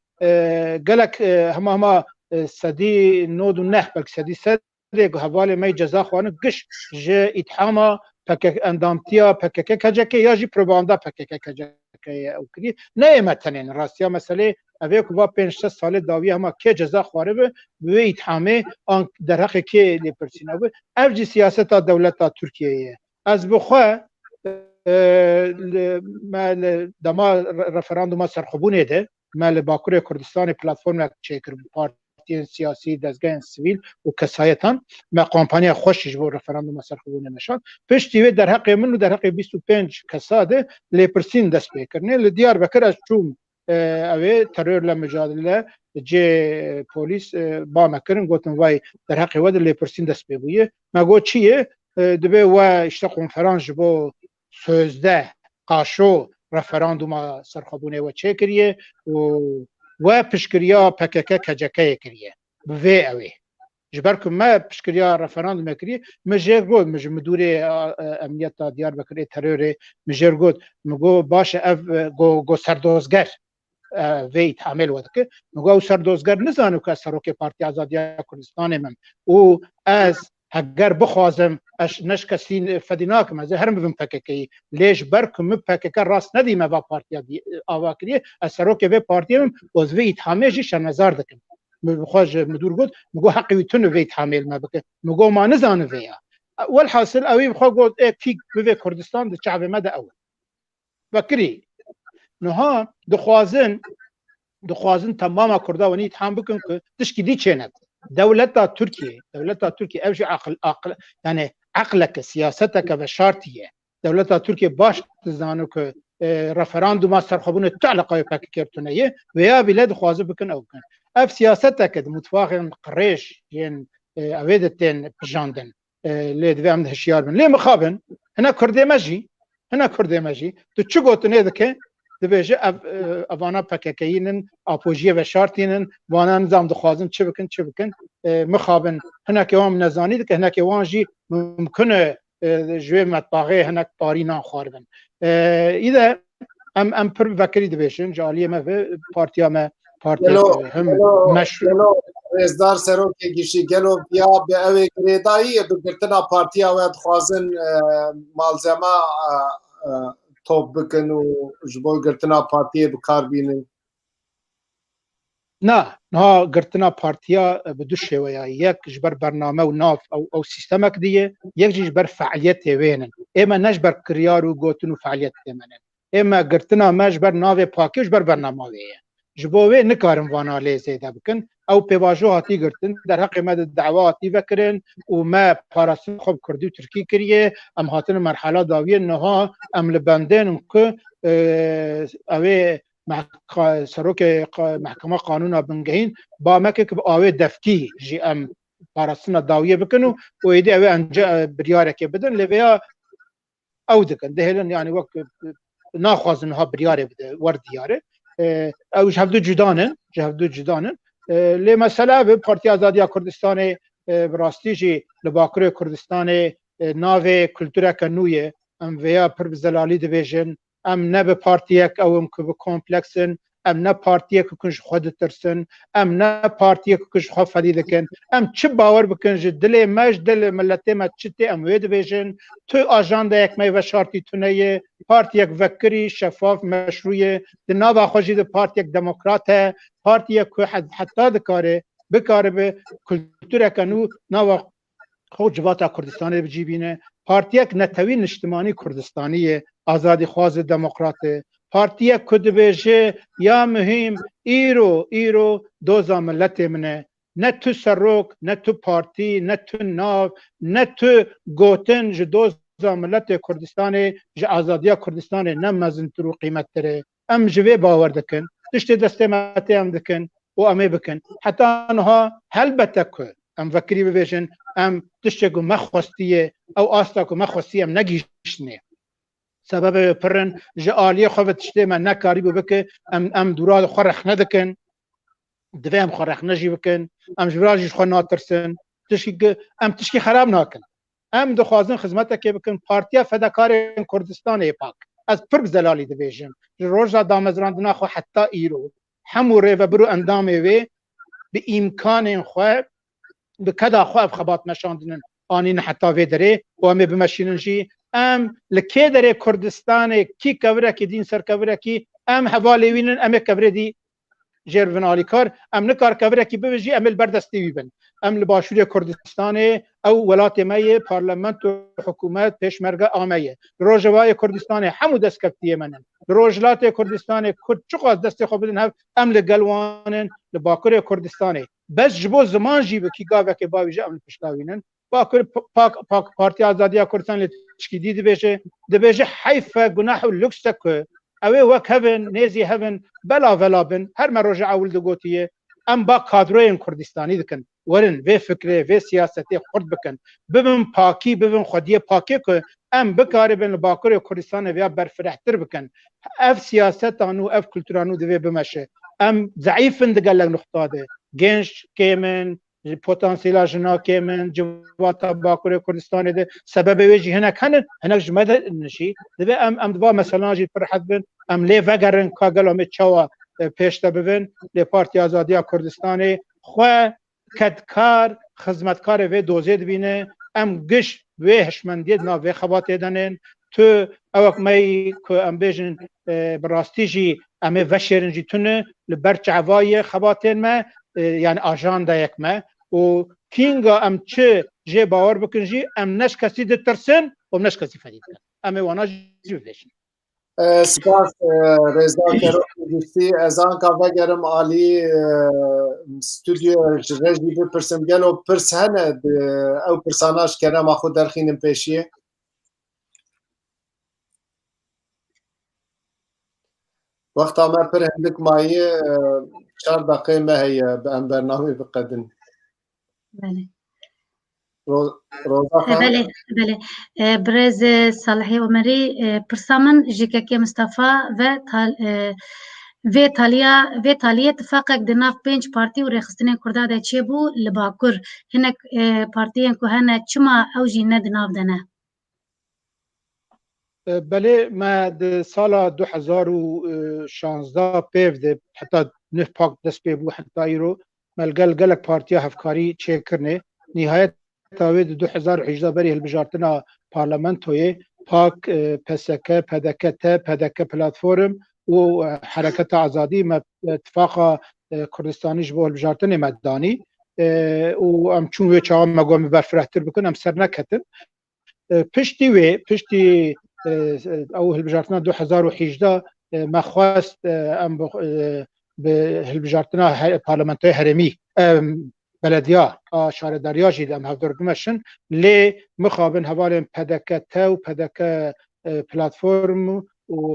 قالك هما سدي نود النح بل سدي سدي هوالي ما جزا خوان قش جا إتحاما پکک اندامتیا پکک کجکه یا جی پروپاگاندا پکک کجکه او کری نه متنن راستیا مسئله اوی کو با 5 سال داوی هم که جزا خواره به ایتهامه آن در حق که لپرسینا به افج سیاست دولت ترکیه از بخوا مال دما رفراندوم سرخوبونه ده مال باکوری کردستان پلتفرم چیکر پارتی سیاسی دزگاه سیویل و کسایتان ما کمپانیا خوشش بو رفراندوم سرخوبونه نشان پشتی و در حق من و در حق 25 کساده لپرسین دست بکرنه لدیار بکر از چوم اوه ترور لمجادله جه پولیس با مکرن گوتن وای در حق ود لپرسین دست ببویه ما گو چیه دبه و اشتا کنفرانس بو سوزده قاشو رفراندوم سرخوبونه و چه کریه و پشکریا پکک کجکه کریه به اوه جبركم ما بشكريا رفراندوم كري مجرغود مج مدور امنيت ديار بكر ترور مجرغود مگو باش اف گو سردوزگر وی تعمل ودك مگو سردوزگر نزانو که سروک پارتی آزادی کردستان من او از اگر بخوازم اش نشکسین فدیناکم از هرم بم پککی لیش برکم پکک راست ندیم و پارتی آوا کریه از سروک و پارتی من از وی تعمل شرمزار دکم بخواج مدور قد مگو حقی ویتون وی تحمیل ما بکه مگو ما نزانو ویا والحاصل اوی بخوا قد ایک به کردستان ده شعب مده اول بکری نها دخوازن تماما کرده و نیت هم بکن که تشکی دی چه دولت ترکیه اوشی عقل یعنی عقلك سیاستك و شرطیه دولت ترکیه باش تزانو که رفراندوم سرخوبونه تعلقه پک کرتونه و یا بلاد خوازه بکن او کن اف سیاستك متفاهم قريش ين اويدتين بجاندن لي دوام هشيار بن لي مخابن هنا كردي ماجي تو تشغوت نيدك دبيجه افانا باكاكينن ابوجيه و شارتينن وانا نظام دخوازن چه بكن مخابن هنا كيوم نزاني دك هنا كيوانجي ممكن جوي مطباغي هناك بارينا خاربن اذا ام پر فكري دبيشن جاليه ما في بارتيا ما پارتی هم مشروع رزدار سروک گیشی گلو بیا به اوی گریدایی بگرتنا پارتی اوید خوازن مالزما توب بکن و جبو گرتنا پارتی بکار بینن نه گرتنا پارتیا بدو شویا یک جبر برنامه و ناف او سیستمک دیه یک جبر فعالیت وینن اما نجبر کریار و گوتن و فعالیت منن اما گرتنا مجبر ناو پاکیش بر برنامه ویه جبوه نکارم وانا لیزه ده بکن او پیواجو هاتی گرتن در حق مد دعوا هاتی وکرن و ما پاراسی خوب کردی و ترکی کریه ام هاتن مرحله داویه نها ام لبندن که اوه سروک محکمه قانون بنگهین با مکه که اوه دفتی جی ام پاراسینا داویه بکنو و ایده اوه انجا بریاره که بدن لویا او دکن دهلن یعنی وقت ناخوازن ها بریاره بده ور دیاره او جهدو جدانن لی مسئله به پارتی آزادی کردستان براستی جی لباکر کردستان ناو کلتوره کنویه ام ویا پر بزلالی دویژن ام نه به پارتی یک او ام که به کمپلکسن ام نه پارتی یک کنش خود ترسن ام نه پارتی یک کنش خود فدیده کن ام چه باور بکن جه دل مج دل ملته ما چته ام وید دویژن تو آجانده یک میوه شارتی تونه پارتی یک وکری شفاف مشروع دنابا خوشی ده پارتی یک دموکرات پارتی یک حتی دکاره بکاره به کلتور کنو ناوا خود جواتا کردستانی بجیبینه پارتی یک نتوین اجتماعی کردستانی آزادی خواز دموکرات پارتی یک کدبیجه یا مهم ایرو دوزا ملت منه نه تو سروک نه تو پارتی نه تو ناو نه تو گوتن جدوز ملت کردستان ج آزادی کردستان نمازن ترو قیمت تره ام جوی باور دکن تشت دسته ماته ام دکن و امی بکن حتی انها هلبته که ام فکری ببیشن ام تشت گو مخواستیه او آستا که مخواستیه ام نگیشنه سبب پرن ج آلیه خواه تشته من نکاری بکه ام دورال خورخ ندکن دویم خورخ نجی بکن ام جبراجیش خواه ناترسن ام تشکی خراب ناکن ام دخوازن خدمت که بکن پارتیا فداکار کردستان پاک از پر زلالی دبیجم روزا دامزراندنا خو حتی ایرو همو ری و برو اندام وی به امکان خو به کدا خو خبات مشاندن آنین حتی وی دره و ام بمشینن جی ام لکی دره کردستان کی کوره کی دین سر کوره کی ام حوالی وینن ام کوره دی جرفن آلیکار ام نکار کوره کی بوجی ام البردستی ویبن ام لباشوری کردستان او ولات مایه پارلمنت و حکومت پیشمرگه آمیه روجوای کردستان همو دست کفتیه منن روجلات کردستان کرد چقدر دست خوب بدن ام لگلوانن لباکر کردستان بس جبو زمان جیبه کی گاوه که باویجه ام پشتاوینن باکر پاک پارتی آزادی کردستان لچکی دبیجه حیف گناح و لکس که اوه وک هفن نیزی هفن بلا بن هر مروجع اول دگوتیه ام با کادروین کردستانی دکن ورن و فکره و سیاستی خورد بکن ببین پاکی ببین خودی پاکی که ام بکاری بین باکر کردستان ویا برفرحتر بکن اف سیاستانو اف کلتورانو دوی بمشه ام ضعیفن دگلگ نقطه ده گنج کیمن پتانسیل جنا کیمن جواتا باکر کردستان ده سبب ویجی هنک جمعه نشی دوی ام دوا مثلا جی فرحت بین ام لی وگرن کاگل امید چوا پیشتا ببین لی پارتی آزادی کردستان خو کدکار خدمتکار و دوزید بینه ام گشت و هشمندید نا و خبات دنن تو اوک می که ام بیجن براستی جی ام وشیرن جی تونه لبرچ عوای خباتین ما یعنی آجان یک ما و کینگا ام چه جی باور بکن جی ام نش کسی ده ترسن و نش کسی فدید کن ام وانا جی بیشن سپاس رضا کروسی از آن که وگرم عالی استودیو رجی بپرسم گلو پرس هنه او پرساناش کرم خود درخینم پیشیه وقت ما پر هندک مایه 4 دقیقه ما هي بأم برنامه بقدن بله روزا خان بله برز صالحی عمری پرسامن جیککی مصطفی و تالیا اتفاقک دناف 5 پارتی و رخصتنه کرده ده چه بو لباکر هنک پارتیان که هنه چما اوجی نه دناف دنه بله ما د سال 2016 پیو ده حتی نه پاک دست پی بو حتی ایرو ملگل گلک پارتیا هفکاری چه کرنه نهایت تاوید 2018 بری هلبجارتنا پارلمنتوی پاک پسکه پدکه پلاتفورم و حرکت آزادی ما اتفاق کردستانی جبو هلبجارتن مدانی و ام چون وی چاهم مگوم برفرحتر بکن ام سر نکتن پشتی او هلبجارتنا 2018 ما خواست ام به هلبجارتنا پارلمنتوی هرمی بلدیا شارداریا جید ام هفدرگمشن لی مخابن حوالین پدکه و پدکه پلاتفورم و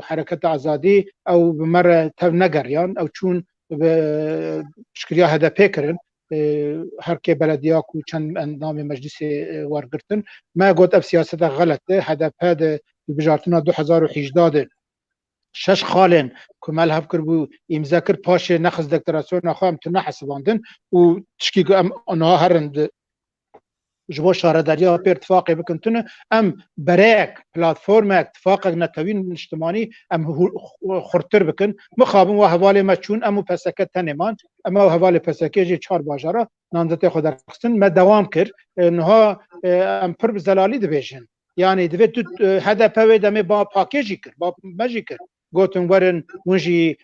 حرکت آزادی او بمره تو نگریان او چون شکریا هدفه کرن هر که بلدیا کو چند نام مجلس ورگرتن ما گوت اف سیاست غلطه هدفه ده بجارتنا 2018 شش خالن که ملحف کرد بو امضا کرد پاش نخست دکتراسیون خواهم تو نحسباندن و تشکی که ام آنها هرند جبو شارداریا پر اتفاقی بکنتونه ام برایک پلاتفورم اتفاق نتوین اجتماعی ام خورتر بکن مخابن و حوالی ما چون امو پسکت تنمان اما حوالی پسکه جی 4 باجارا نامزدی خود درخستن ما دوام کرد انها ام پر بزلالی دبیشن یعنی دوید تو هدف دمی با پاکیجی کرد با مجی کرد گوتن ورن ونجی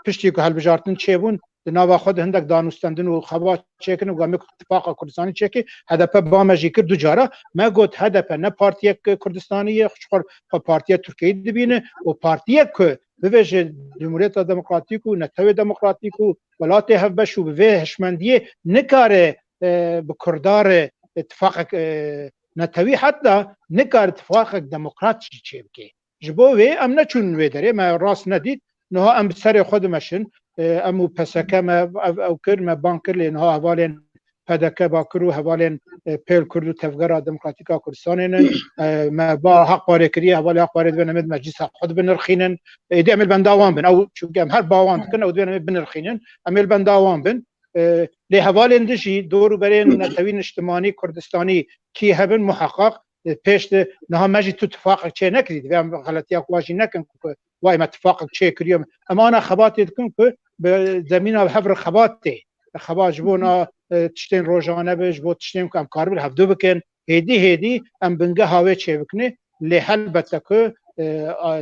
پشتی که هلبجارتن چه بون نوا خود هندک دانستندن و خبات چکن و گامی اتفاق کردستانی چکی هدف با مجی کرد دو جارا ما گوت هدف نه پارتی کردستانی خوشخور پارتی ترکیه دبینه و پارتی که بویژه جمهوریت دموکراتیک و نتوی دموکراتیک و ولات هفبش و به هشمندیه نکاره به کردار اتفاق نتوی حتی نکار اتفاق دموکراتی چه بکی جبو وی ام نچون وی داره ما راست ندید نها ام سر خود مشن امو پسکه ما او کر ما بانکر لینها حوالین پدکه باکرو حوالین پیل کردو تفگرا دموکراتیکا کردستانین ما با حق باره کری حوالی حق باره دوی نمید مجلس خود بنرخینن ایدی امیل بنداوان بن او چونکه هم هر باوان کن او دوی نمید بنرخینن امیل بنداوان بن لی حوالین دشی دورو برین نتوین اجتماعی کردستانی کی هبن محقق پیش نه ماجی تو اتفاق چه نکرید و غلطی واجی نکن که وای ما اتفاق چه کردیم اما انا خبات کن که به زمین و حفر خباته خباج بونا تشتین روزانه بج بو تشتین کم کار بل هفدو بکن هدی ام بنگه هاوی چه بکنه لحل بتکه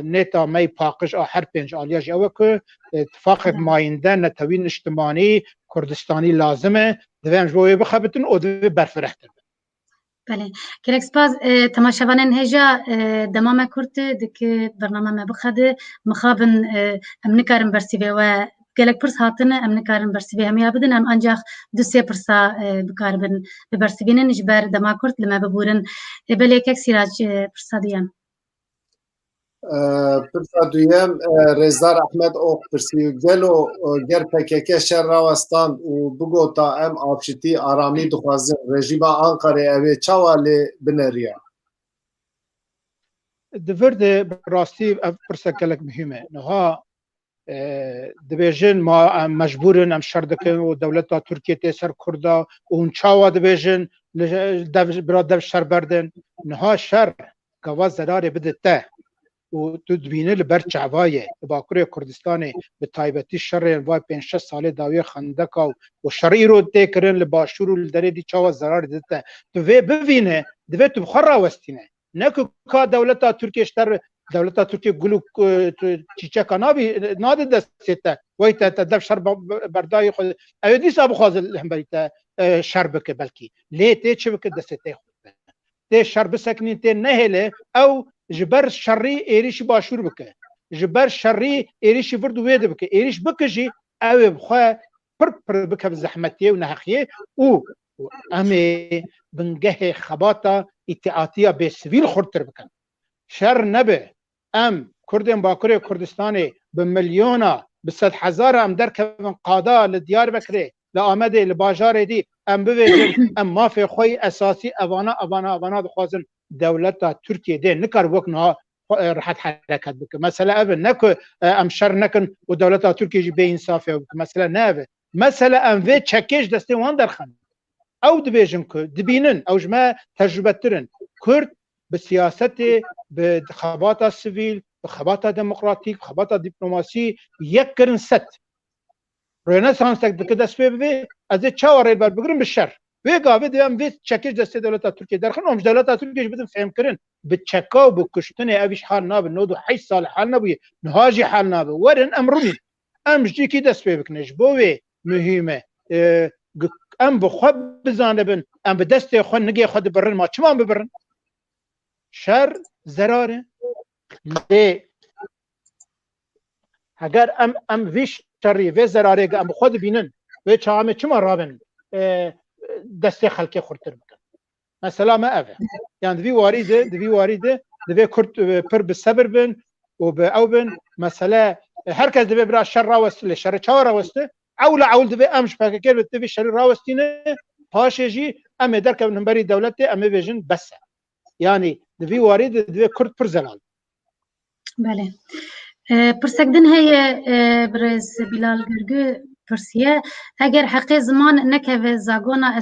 نتا می پاکش هر پنج آلیاج او که اتفاق ماینده نتوین اجتماعی کردستانی لازمه دوام جوی بخبتن او دو برفرهتن. بله گلک سپاس تماشاوانان هجا دمام کرد دک برنامه ما بخده مخابن ام نکارم برسیبه و گلک پرس هاتن ام نکارم برسیبه همی آبدن ام انجاخ دو سه پرسا بکاربن برسیبینن نجبر دما کرد لما ببورن بله یک سیراج پرسا دیان پرسا دویم رزدار احمد اوق پرسیو گلو گر پکک شر راوستان و بگو تا ام آفشتی آرامی دخوازن رژیم آنقره اوه چاوالی بنریا دورد براستی پرسا گلک مهمه نها دبیجن ما مجبورن ام شردکن و دولت ترکیه تسر کردا و اون چاوا دبیجن برا دو شر بردن نها شر گواز زراره بده ته و تو دبینه لبر چعوایه باکوری کردستان به تایبتی شر وای 5-6 ساله داوی خندکا و شرعی رو تکرن لباشور و لدره دی چاوا زراره دته تو وی ببینه دوی تو بخور راوستینه نکو که دولت ترکیه شتر دولت ترکیه گلو چیچه کنابی ناده دسته وای تا دف شر بردای خود ایدی سابو خوازل هم بریتا شر بکه بلکی لی تی چه بکه دسته خود تی شر بسکنی تی نهله او جبر شرعی ایریش باشور بکه جبر شرعی ایریش ورد ویده بکه ایریش بکه جی او بخواه پر بکه بزحمتیه و نحقیه او امی بنگه خباتا اتعاطیه به سویل خوردتر بکن شر نبه ام کردن باکوری کردستانی به میلیونا به 100,000 ام درکبن قادا لدیار بکره لآمده لباجار دی ام بویجن ام مافی خوی اساسی اوانا دخوازن دولت ترکیه دی نکار وکنها راحت حرکت بکن مثلا او نکو ام شر نکن و دولت ترکیه جی به انصافه مثلا نه مثلا ام وی چکش دسته وان درخن او دبیجن که دبینن او جمع تجربه ترن کرد به سیاست به خبات سیویل به خبات دموکراتیک به خبات دیپلماسی یک کرن ست رنسانس تک دکه دست به از چهار بر بگیرن به شر و گاوه دیام وی چکش دسته دولت ترکیه درخن اومش دولت ترکیه بدن فهم کرن به چکا و به کشتن اویش حال نابه 98 سال حال نبوی نهاجی حال نابه ورن امرونی امجی کی دست بکنش بوی مهمه ام بخواب بزانبن ام به دست خود نگه خود برن ما چمان ببرن شر زراره اگر ام ویش شری و زراره ام خود بینن و چامه چما رابن دست خلق خورتر بکن مثلا ما اوه یعنی دوی واریده دوی کرد پر بصبر بن و به او بن مثلا هر کس دوی برا شر راوسته شر چا راوسته اول دوی امش فکر به دوی شر راوستینه پاشجی ام درک نمبری دولت ام ویژن بس یعنی دوی وارد دوی کرد پر زلال بله پرسکدن هی برز بلال گرگو پرسیه اگر حقی زمان نکه زاگونا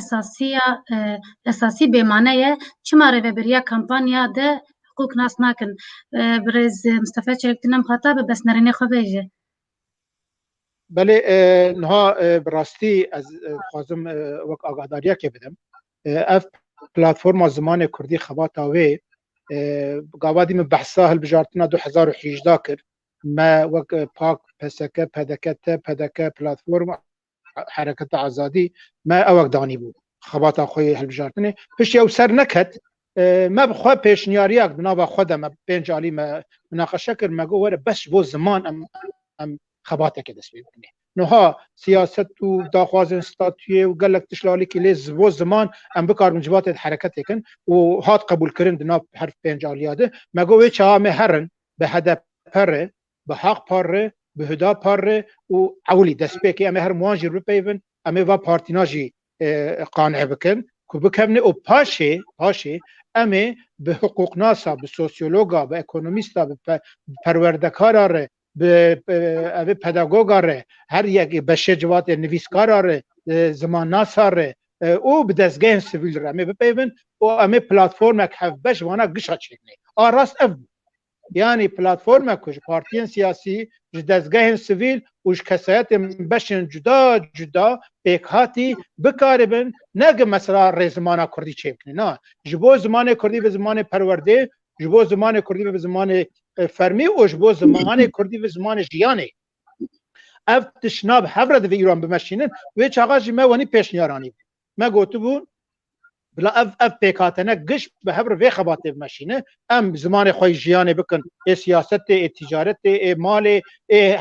اساسی بیمانه چما رو بریا کمپانیا ده حقوق ناس ناکن برز مصطفی چرکتنم خطاب بس نرینه خو بیجه بله نها براستی از خوازم وقت آگاداریا که بدم اف پلاتفورم زمان کردی خباتاوی گاوادی من بحثا هالبجارتنا 2018 کرد ما وقت پاک پسکه پدکه پلاتفورم حرکت آزادی ما اوک دانی بود خباتا خوی هالبجارتنه پشتی او سر نکد ما بخواه پیشنیاریاک بنابا خودم بینج علی مناقشه کرد ما گوه بس بو زمان ام خباته که دست بکنه نها سیاست و داخواز استاتیه و قالك تشلالی که لیز بو زمان ام بکار من جبات حرکت کن و هات قبول کرن دناب حرف پنج آلیاده ما گوه چه هرن به هدف پره به حق پره به هدا پره و اولی دست بکی ام هر مواجر بپیون ام و پارتیناجی قانع بکن که بکمنه و پاشه ام به حقوق ناسا به سوسیولوگا به اکونومیستا به پروردکاراره به پداگوگاره هر یک بشه جوات نویسکاراره زمان ناساره او به دستگاه سویل را می بپیون و امی پلتفرمک هف بش وانا گشا چکنه راست اف يعني بلاتفورمك بارتيين سياسي دزگاه سيفيل وش كسایت بشن جدا بكهاتي بكاربن نگ مثلا رزمانا كردي چيبكني نا جبو زمان كردي به زمان پرورده جبو زمان كردي به زمان فرمي و جبو زمان كردي به زمان جياني اف تشناب حفرد في ايران بمشينن ويچ آقا جمع واني پیشنیارانی ما گوتو بون بلا اف پیکاتنه گش به هبر وی خباته بمشینه ام زمان خوی جیانه بکن ای سیاست ای تجارت ای مال ای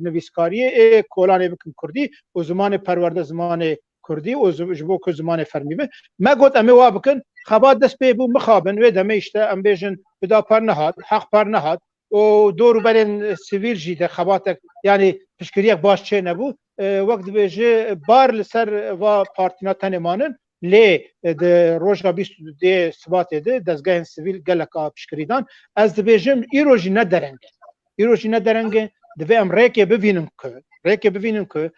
نویسکاری ای کولانه بکن کردی و زمان پرورده زمان کردی و جبو که زمان فرمی به ما گوت امی وا بکن خبات دست پی بو مخابن و دمه اشته ام بیجن بدا پر نهاد حق پر نهاد و دورو برین سیویل جیده خباتک یعنی پشکریک باش چه نبو وقت بیجه بار لسر و پارتینا تنمانن لی د روجا 22 سبات ده دزگاه سیویل گلکا پشکریدان از دبیجم ایروجی ندرنگه دوی ام ریکه ببینم که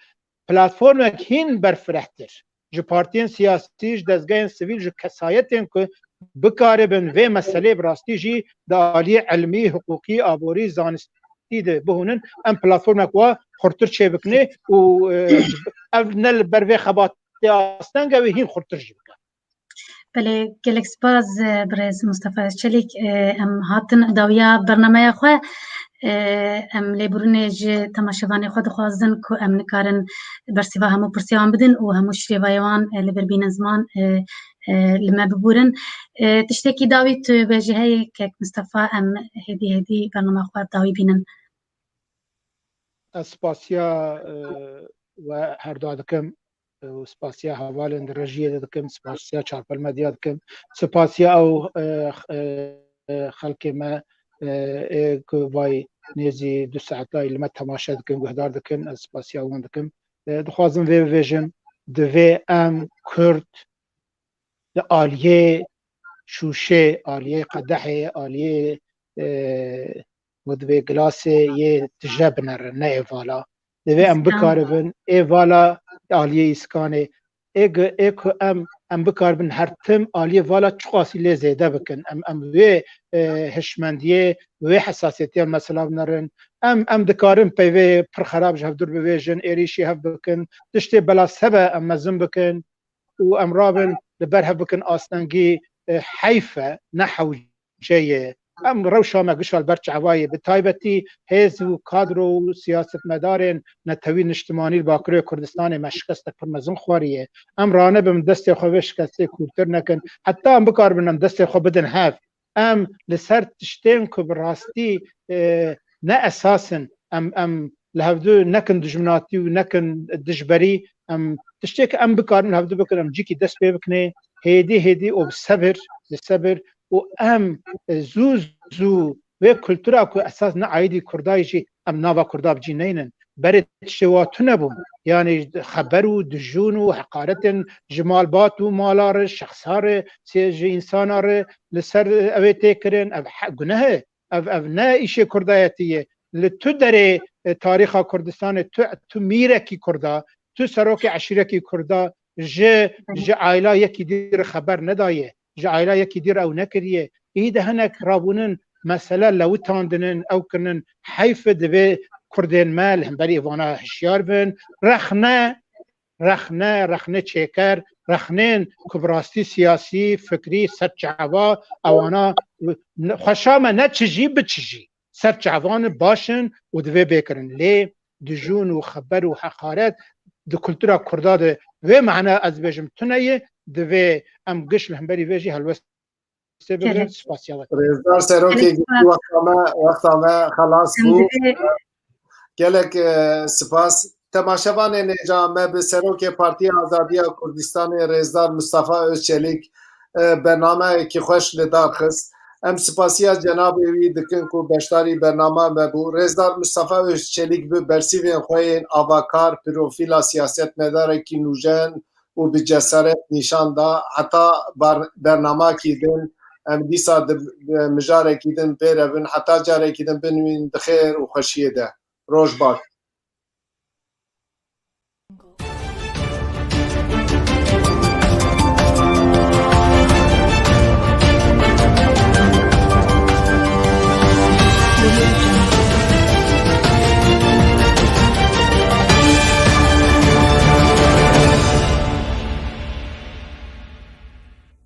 پلاتفورم هین برفرهتر جو پارتین سیاسی دزگاه سیویل جو کسایتن که بکاره بن و مسئله براستی جی دا عالی علمی حقوقی آبوری زانستی ده بهونن ام پلاتفورم که خورتر چه بکنه و اونل بروی خبات استنگا و هین خورتر جی بکن بله گلک سپاس برز مصطفی چلیک ام هاتن داویا برنامه خواه ام لیبرونه جه تماشاوانی خود خوازدن که ام نکارن برسیوا همو پرسیوان بدن و همو شریوایوان لبربین زمان لما ببورن تشتکی داوی تو بجه های که مصطفی ام هدی برنامه خواه داوی بینن سپاسیا و هر دو دکم سپاسیا حوالن رژیه دکم سپاسیا چارپل مدیا دکم سپاسیا او خلق ما که وای نیزی 2 ساعتای لما تماشا دکم گهدار دکم سپاسیا وان دکم دخوازم وی ویژن دوی ام کرد آلیه شوشه آلیه قدحه آلیه ودوی گلاس یه تجربه نه ایوالا دوی ام بکاربن ایوالا آلیه اسکانه ایک ام بکاربن هر تم آلیه والا چقاسی لی زیده بکن ام وی هشمندیه وی حساسیتی مثلا بنرن ام دکارن پیوی پر خراب جهف دور بویجن ایریشی هف بکن دشتی بلا سبه ام مزم بکن و ام رابن لبر هف بکن آستانگی حیفه نحو جیه ام روشا ما قشال برچ عوايه بتايبتي هيزو كادرو سياسه مدارن نتوي نجتماني الباكري كردستان مشكستك فرمزن خواريه ام رانه بم دست خو وشكستي كولتر نكن حتى ام بكار بنم دست خو بدن هاف ام لسر تشتين كبراستي نا اساسا ام لهودو نكن دجمناتي ونكن دجبري ام تشتيك ام بكار من هودو بكن ام جيكي دست بكني هيدي وبصبر للصبر و ام زو و کلتورا کو اساس نه عیدی کردای جی ام ناوا کردا بجی نینن برد شواتو نبون یعنی خبر و دجون و حقارت جمال بات و مالار شخصار سیج انسانار لسر اوی تکرن او گناه او نه ایشه کردایتیه لتو در تاریخ کردستان تو میره کی کردا تو سروک عشیره کی کردا ج عائله یکی دیر خبر ندایه ج عائله یکی دیر او نکریه ایده هنک رابونن مثلا لو تاندنن او کنن حیف دوی کردین مال هم بری وانا هشیار بن رخنه چیکر رخنین کبراستی سیاسی فکری سرچعوا اوانا خوشامه نه چجی بچجی سرچعوان باشن و دوی بکرن لی دجون و خبر و حقارت دو کلتورا کرداده و معنی از بجم تنیه دوی ام گشل هم بری ویجی هلوست رزدار سروکی وقتا خلاص بو گلک سپاس تماشاوان نجا ما به سروکی پارتی آزادی کردستان رزدار مصطفی özçelik برنامه که خوش لدار خست ام سپاسی جناب وی دکن کو بشتاری برنامه مبو رزدار مصطفی özçelik به برسیوین خوین آواکار پروفیل سیاست مدار کی نوجن و به جسارت نشان دا حتی برنامه کی دن ام دیسا مجاره کی دن پیرون حتی جاره کی دن بنوین دخیر و خوشیه ده روش باش